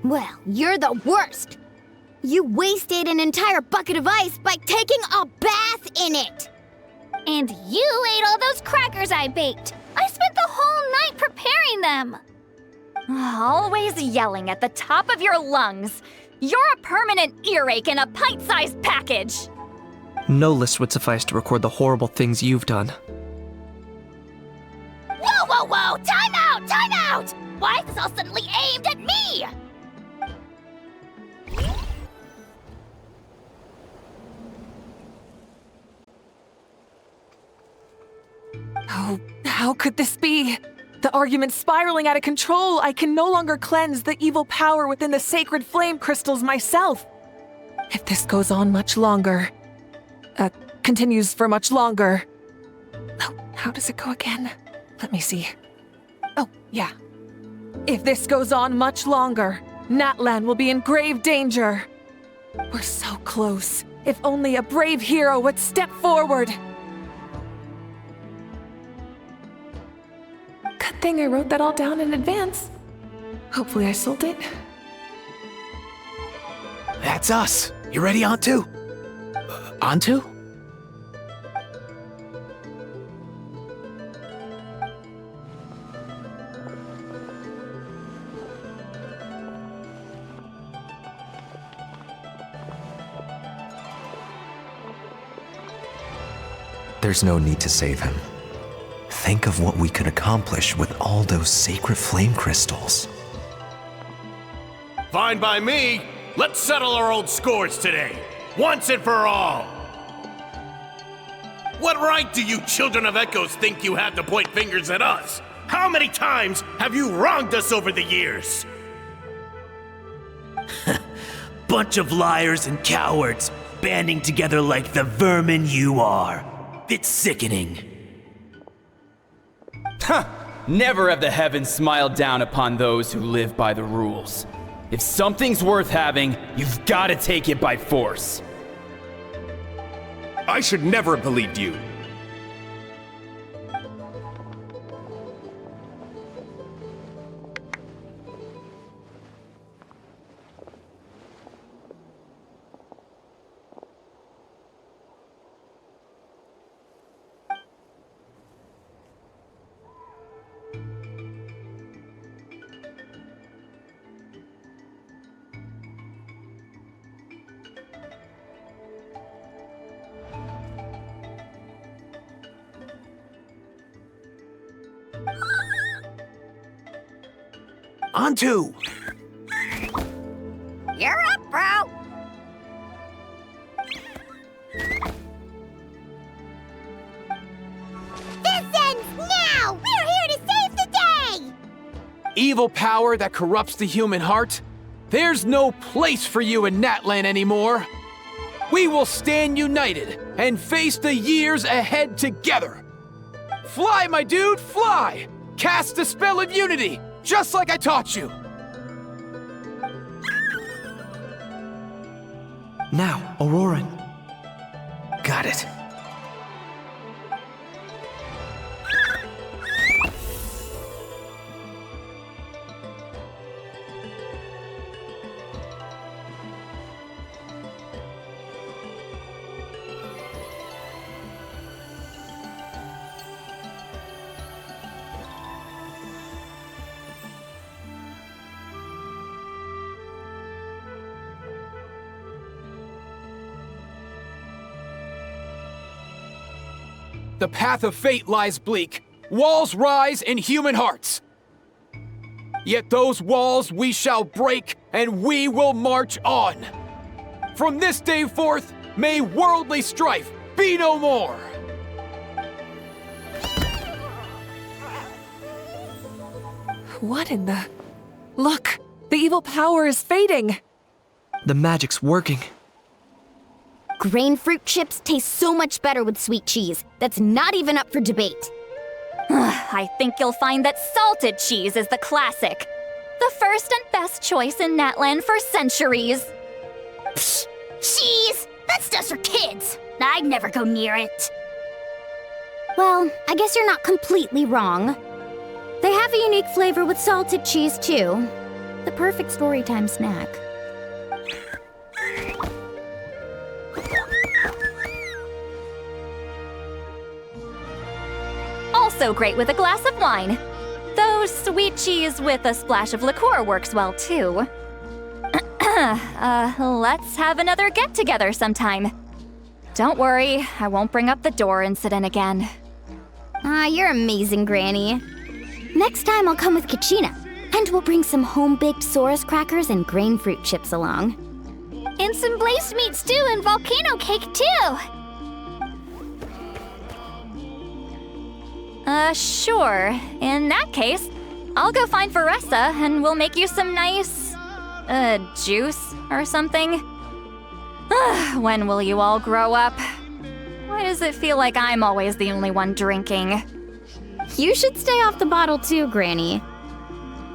Well, you're the worst. You wasted an entire bucket of ice by taking a bath in it. And you ate all those crackers I baked. I spent the whole night preparing them. Always yelling at the top of your lungs. You're a permanent earache in a pint-sized package. No list would suffice to record the horrible things you've done. Whoa, whoa, whoa! Time out! Time out! Why is this all suddenly aimed at me? Oh, how could this be? The argument's spiraling out of control. I can no longer cleanse the evil power within the sacred flame crystals myself. If this goes on much longer, continues for much longer. Oh, how does it go again? Let me see. Oh, yeah. If this goes on much longer, Natlan will be in grave danger. We're so close. If only a brave hero would step forward. Good thing I wrote that all down in advance. Hopefully I sold it. That's us. You ready, Antu? Antu? There's no need to save him. Think of what we could accomplish with all those sacred flame crystals. Fine by me. Let's settle our old scores today, once and for all. What right do you children of Echoes think you have to point fingers at us? How many times have you wronged us over the years? Bunch of liars and cowards, banding together like the vermin you are. It's sickening. Huh! Never have the heavens smiled down upon those who live by the rules. If something's worth having, you've got to take it by force. I should never have believed you. Antu! You're up, bro! This ends now! We're here to save the day! Evil power that corrupts the human heart? There's no place for you in Natlan anymore. We will stand united and face the years ahead together. Fly, my dude, fly! Cast the spell of unity, just like I taught you. Now, Auroran. Got it. The path of fate lies bleak. Walls rise in human hearts. Yet those walls we shall break, and we will march on. From this day forth, may worldly strife be no more. What in the... Look! The evil power is fading! The magic's working. Grain fruit chips taste so much better with sweet cheese. That's not even up for debate. I think you'll find that salted cheese is the classic. The first and best choice in Natlan for centuries. Psh, cheese! That stuff's for kids. I'd never go near it. Well, I guess you're not completely wrong. They have a unique flavor with salted cheese, too. The perfect storytime snack. Also great with a glass of wine. Though sweet cheese with a splash of liqueur works well, too. Let's have another get-together sometime. Don't worry, I won't bring up the door incident again. You're amazing, Granny. Next time I'll come with Kachina, and we'll bring some home-baked Saurus crackers and grain fruit chips along. And some blazed meat stew and volcano cake, too! Sure. In that case, I'll go find Veressa and we'll make you some nice, juice or something. When will you all grow up? Why does it feel like I'm always the only one drinking? You should stay off the bottle too, Granny.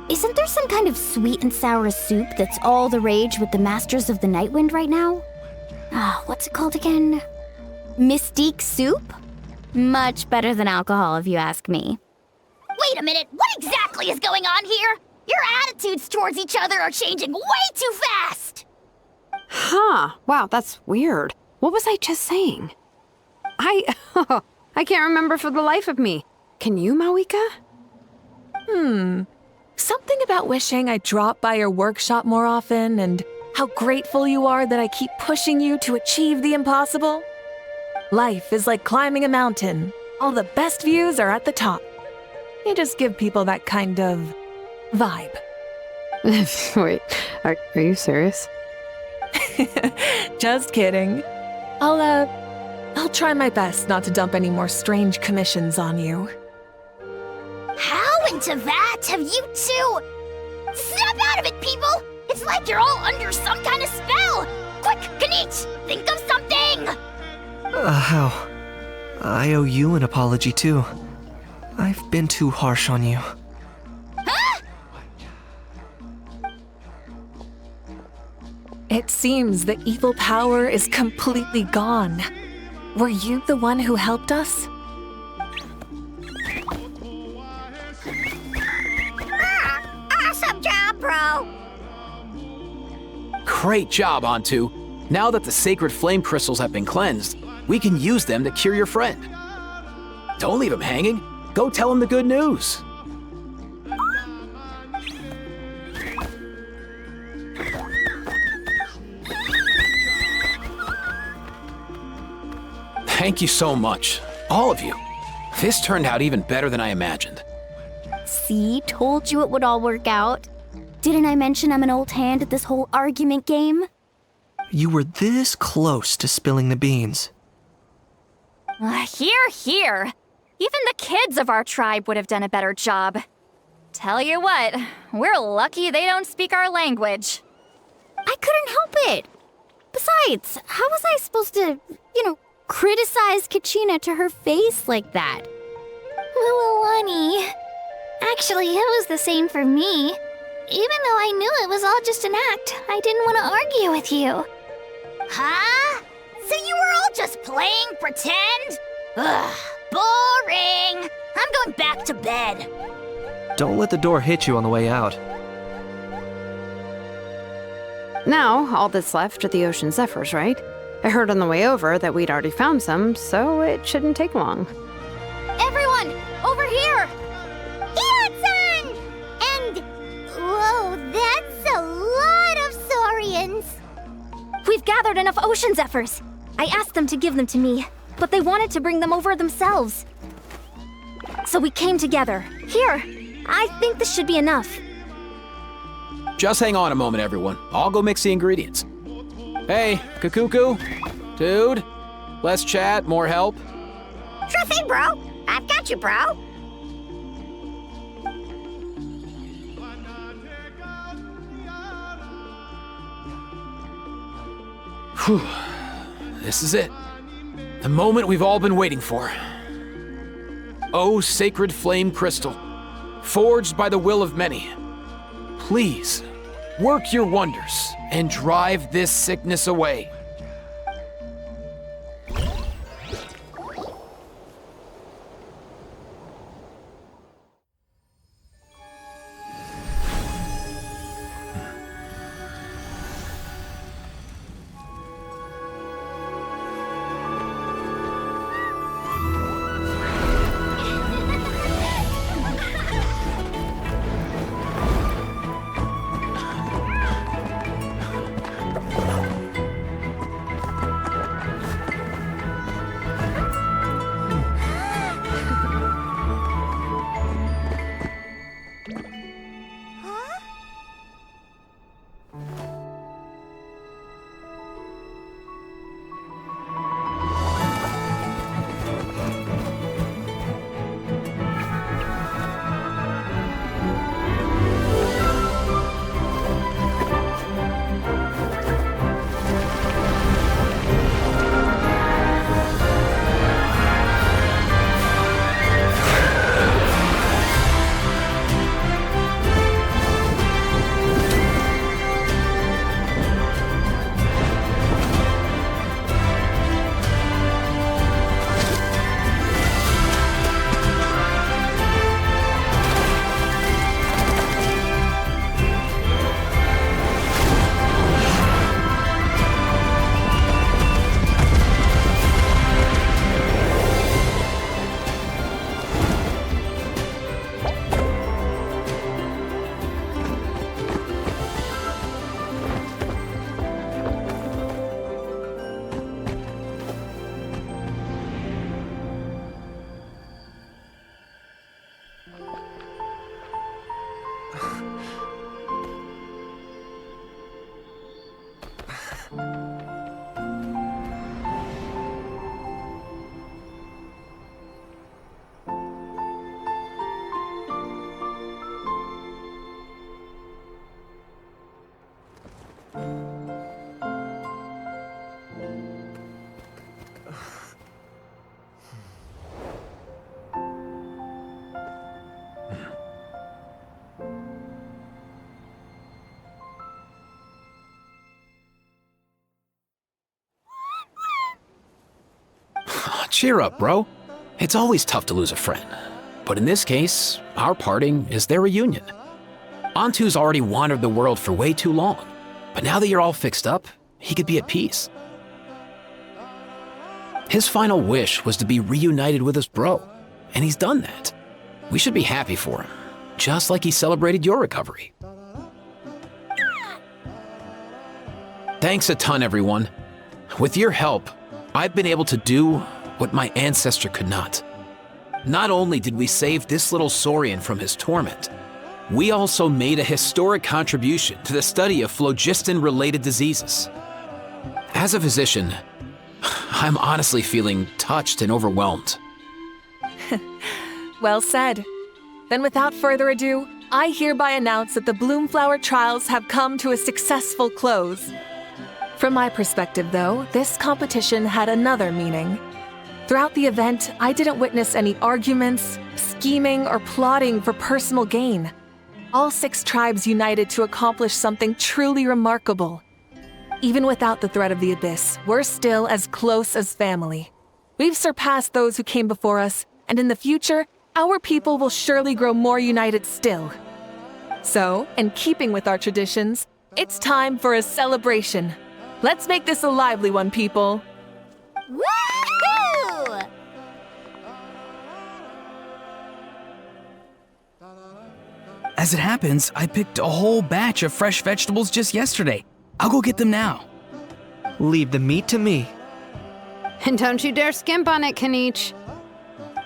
Isn't there some kind of sweet and sour soup that's all the rage with the Masters of the Nightwind right now? What's it called again? Mystique soup? Much better than alcohol, if you ask me. Wait a minute, what exactly is going on here? Your attitudes towards each other are changing way too fast! Huh. Wow, that's weird. What was I just saying? I can't remember for the life of me. Can you, Mawika? Something about wishing I dropped by your workshop more often and how grateful you are that I keep pushing you to achieve the impossible. Life is like climbing a mountain. All the best views are at the top. You just give people that kind of vibe. Wait, are you serious? Just kidding. I'll try my best not to dump any more strange commissions on you. How into that have you two? Snap out of it, people! It's like you're all under some kind of spell! Quick, Kanich, think of something! How? I owe you an apology too. I've been too harsh on you. Huh? It seems the evil power is completely gone. Were you the one who helped us? Awesome job, bro! Great job, Antu. Now that the sacred flame crystals have been cleansed, we can use them to cure your friend. Don't leave him hanging. Go tell him the good news. Thank you so much, all of you. This turned out even better than I imagined. See, told you it would all work out. Didn't I mention I'm an old hand at this whole argument game? You were this close to spilling the beans. Here. Even the kids of our tribe would have done a better job. Tell you what, we're lucky they don't speak our language. I couldn't help it. Besides, how was I supposed to, criticize Kachina to her face like that? Mualani. Actually, it was the same for me. Even though I knew it was all just an act, I didn't want to argue with you. Huh? So you were all just playing pretend? Ugh, boring! I'm going back to bed. Don't let the door hit you on the way out. Now, all that's left are the ocean zephyrs, right? I heard on the way over that we'd already found some, so it shouldn't take long. Everyone, over here! Hiya-san! And... whoa, that's a lot of saurians! We've gathered enough ocean zephyrs. I asked them to give them to me, but they wanted to bring them over themselves. So we came together. Here, I think this should be enough. Just hang on a moment, everyone. I'll go mix the ingredients. Hey, Kakuku? Dude? Less chat, more help? Sure thing, bro. I've got you, bro. Whew. This is it. The moment we've all been waiting for. Oh, sacred flame crystal, forged by the will of many. Please, work your wonders and drive this sickness away. Cheer up, bro. It's always tough to lose a friend. But in this case, our parting is their reunion. Antu's already wandered the world for way too long. But now that you're all fixed up, he could be at peace. His final wish was to be reunited with his bro, and he's done that. We should be happy for him, just like he celebrated your recovery. Thanks a ton, everyone. With your help, I've been able to do what my ancestor could not. Not only did we save this little Saurian from his torment, we also made a historic contribution to the study of phlogiston-related diseases. As a physician, I'm honestly feeling touched and overwhelmed. Well said. Then without further ado, I hereby announce that the Bloomflower trials have come to a successful close. From my perspective, though, this competition had another meaning. Throughout the event, I didn't witness any arguments, scheming, or plotting for personal gain. All 6 tribes united to accomplish something truly remarkable. Even without the threat of the Abyss, we're still as close as family. We've surpassed those who came before us, and in the future, our people will surely grow more united still. So, in keeping with our traditions, it's time for a celebration. Let's make this a lively one, people. Woohoo! As it happens, I picked a whole batch of fresh vegetables just yesterday. I'll go get them now. Leave the meat to me. And don't you dare skimp on it, Kanich.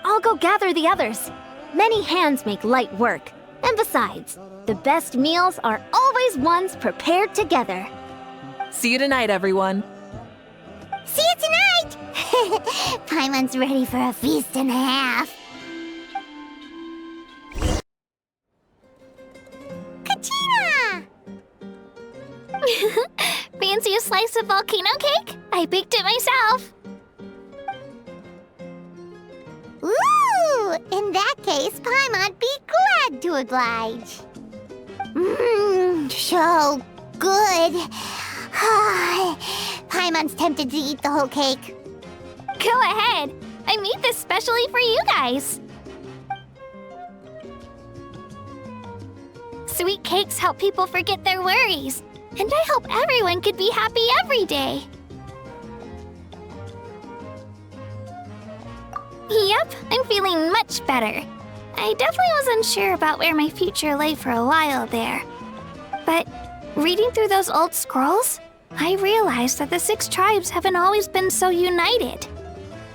I'll go gather the others. Many hands make light work. And besides, the best meals are always ones prepared together. See you tonight, everyone. See you tonight! Paimon's ready for a feast and a half. Katina! Fancy a slice of volcano cake? I baked it myself. Ooh! In that case, Paimon'd be glad to oblige. Mmm, so good. Paimon's tempted to eat the whole cake. Go ahead. I made this specially for you guys. Sweet cakes help people forget their worries. And I hope everyone could be happy every day. Yep, I'm feeling much better. I definitely was unsure about where my future lay for a while there. But reading through those old scrolls, I realized that the 6 tribes haven't always been so united.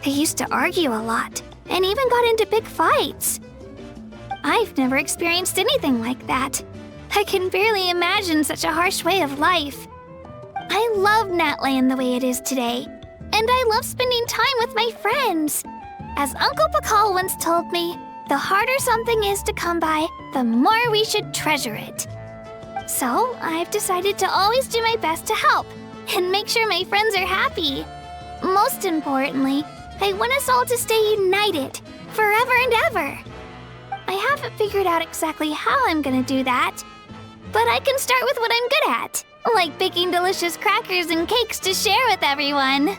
They used to argue a lot, and even got into big fights. I've never experienced anything like that. I can barely imagine such a harsh way of life. I love Natlan the way it is today, and I love spending time with my friends. As Uncle Pakal once told me, the harder something is to come by, the more we should treasure it. So, I've decided to always do my best to help and make sure my friends are happy. Most importantly, I want us all to stay united, forever and ever. I haven't figured out exactly how I'm gonna do that, but I can start with what I'm good at, like baking delicious crackers and cakes to share with everyone.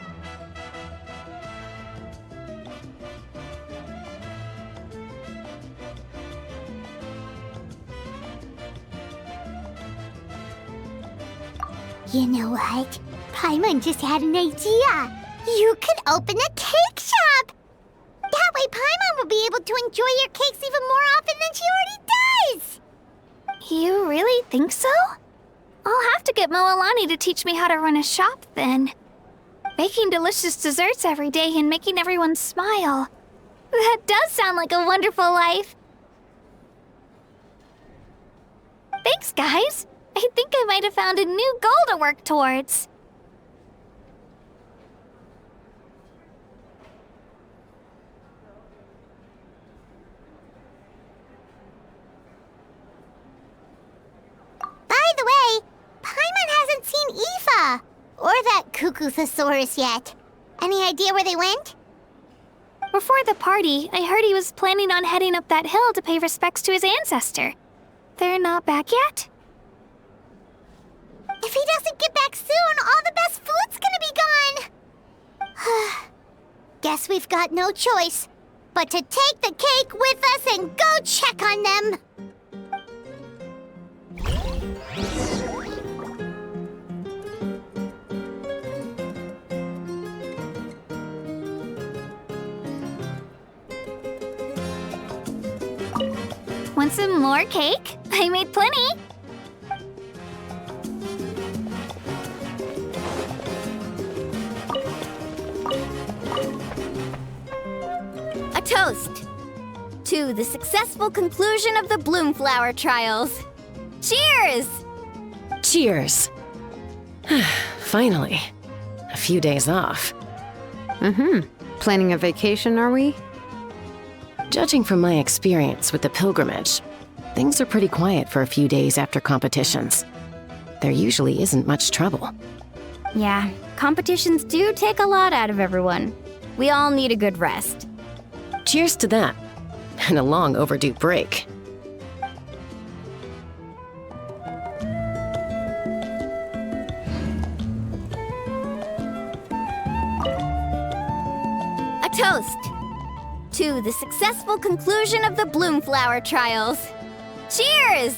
You know what? Paimon just had an idea. You could open a cake shop. That way Paimon will be able to enjoy your cakes even more often than she already does. You really think so? I'll have to get Moalani to teach me how to run a shop then. Baking delicious desserts every day and making everyone smile. That does sound like a wonderful life. Thanks, guys. I think I might have found a new goal to work towards. By the way, Paimon hasn't seen Aoife or that Cuckoo-thesaurus yet. Any idea where they went? Before the party, I heard he was planning on heading up that hill to pay respects to his ancestor. They're not back yet? If he doesn't get back soon, all the best food's gonna be gone. Guess guess we've got no choice but to take the cake with us and go check on them. Want some more cake? I made plenty. A toast to the successful conclusion of the Bloomflower trials. Cheers! Cheers. Finally. A few days off. Planning a vacation, are we? Judging from my experience with the pilgrimage, things are pretty quiet for a few days after competitions. There usually isn't much trouble. Yeah, competitions do take a lot out of everyone. We all need a good rest. Cheers to that, and a long overdue break. A toast to the successful conclusion of the Bloomflower trials. Cheers!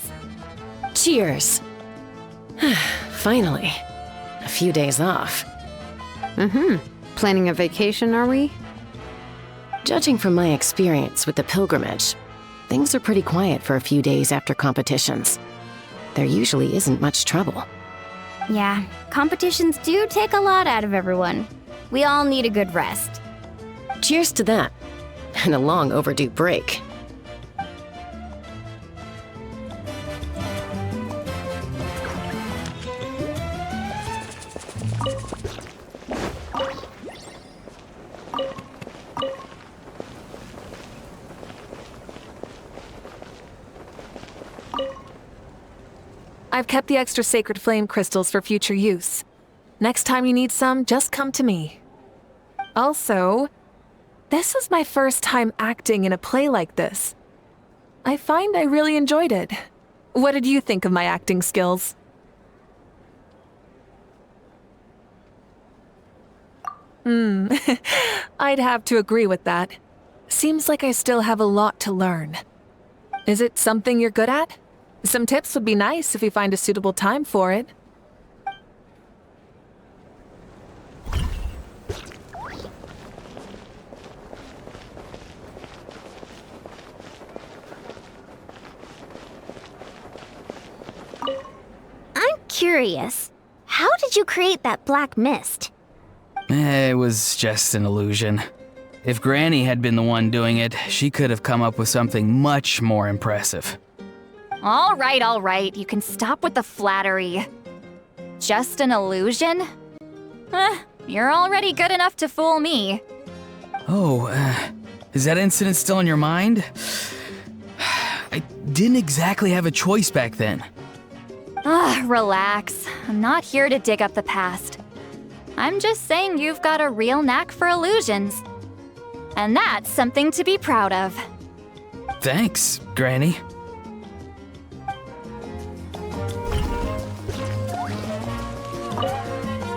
Cheers. Finally. A few days off. Planning a vacation, are we? Judging from my experience with the pilgrimage, things are pretty quiet for a few days after competitions. There usually isn't much trouble. Yeah, competitions do take a lot out of everyone. We all need a good rest. Cheers to that, and a long overdue break. I've kept the extra sacred flame crystals for future use. Next time you need some, just come to me. Also, this was my first time acting in a play like this. I find I really enjoyed it. What did you think of my acting skills? I'd have to agree with that. Seems like I still have a lot to learn. Is it something you're good at? Some tips would be nice if you find a suitable time for it. I'm curious. How did you create that black mist? It was just an illusion. If Granny had been the one doing it, she could have come up with something much more impressive. All right, you can stop with the flattery. Just an illusion? You're already good enough to fool me. Oh, is that incident still in your mind? I didn't exactly have a choice back then. Relax. I'm not here to dig up the past. I'm just saying you've got a real knack for illusions. And that's something to be proud of. Thanks, Granny.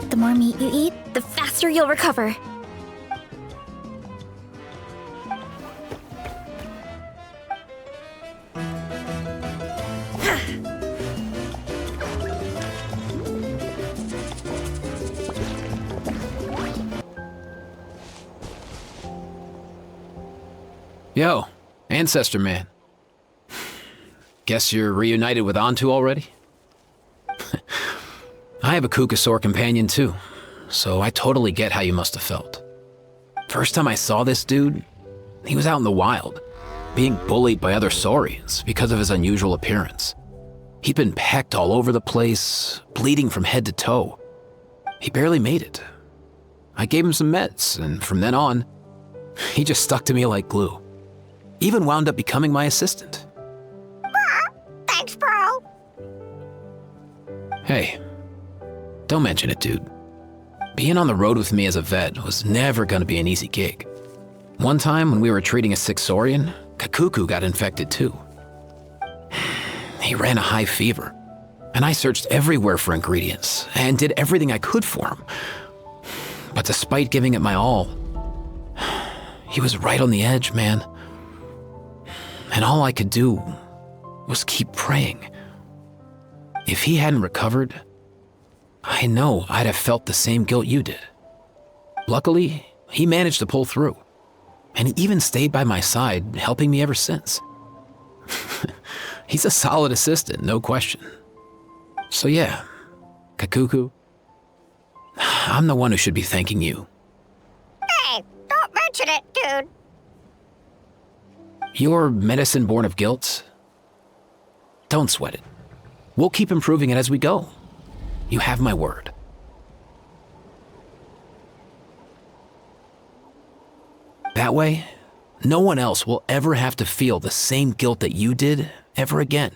The more meat you eat, the faster you'll recover. Yo, Ancestor Man. Guess you're reunited with Antu already? I have a Kukasaur companion too, so I totally get how you must have felt. First time I saw this dude, he was out in the wild, being bullied by other Saurians because of his unusual appearance. He'd been pecked all over the place, bleeding from head to toe. He barely made it. I gave him some meds, and from then on, he just stuck to me like glue. Even wound up becoming my assistant. Thanks, bro. Hey, don't mention it, dude. Being on the road with me as a vet was never gonna be an easy gig. One time when we were treating a sick Saurian, Kakuku got infected too. He ran a high fever, and I searched everywhere for ingredients and did everything I could for him. But despite giving it my all, He was right on the edge, man. And all I could do was keep praying. If he hadn't recovered, I know I'd have felt the same guilt you did. Luckily, he managed to pull through, and he even stayed by my side, helping me ever since. He's a solid assistant, no question. So yeah, Kakuku, I'm the one who should be thanking you. Hey, don't mention it, dude. Your medicine born of guilt? Don't sweat it. We'll keep improving it as we go. You have my word. That way, no one else will ever have to feel the same guilt that you did ever again.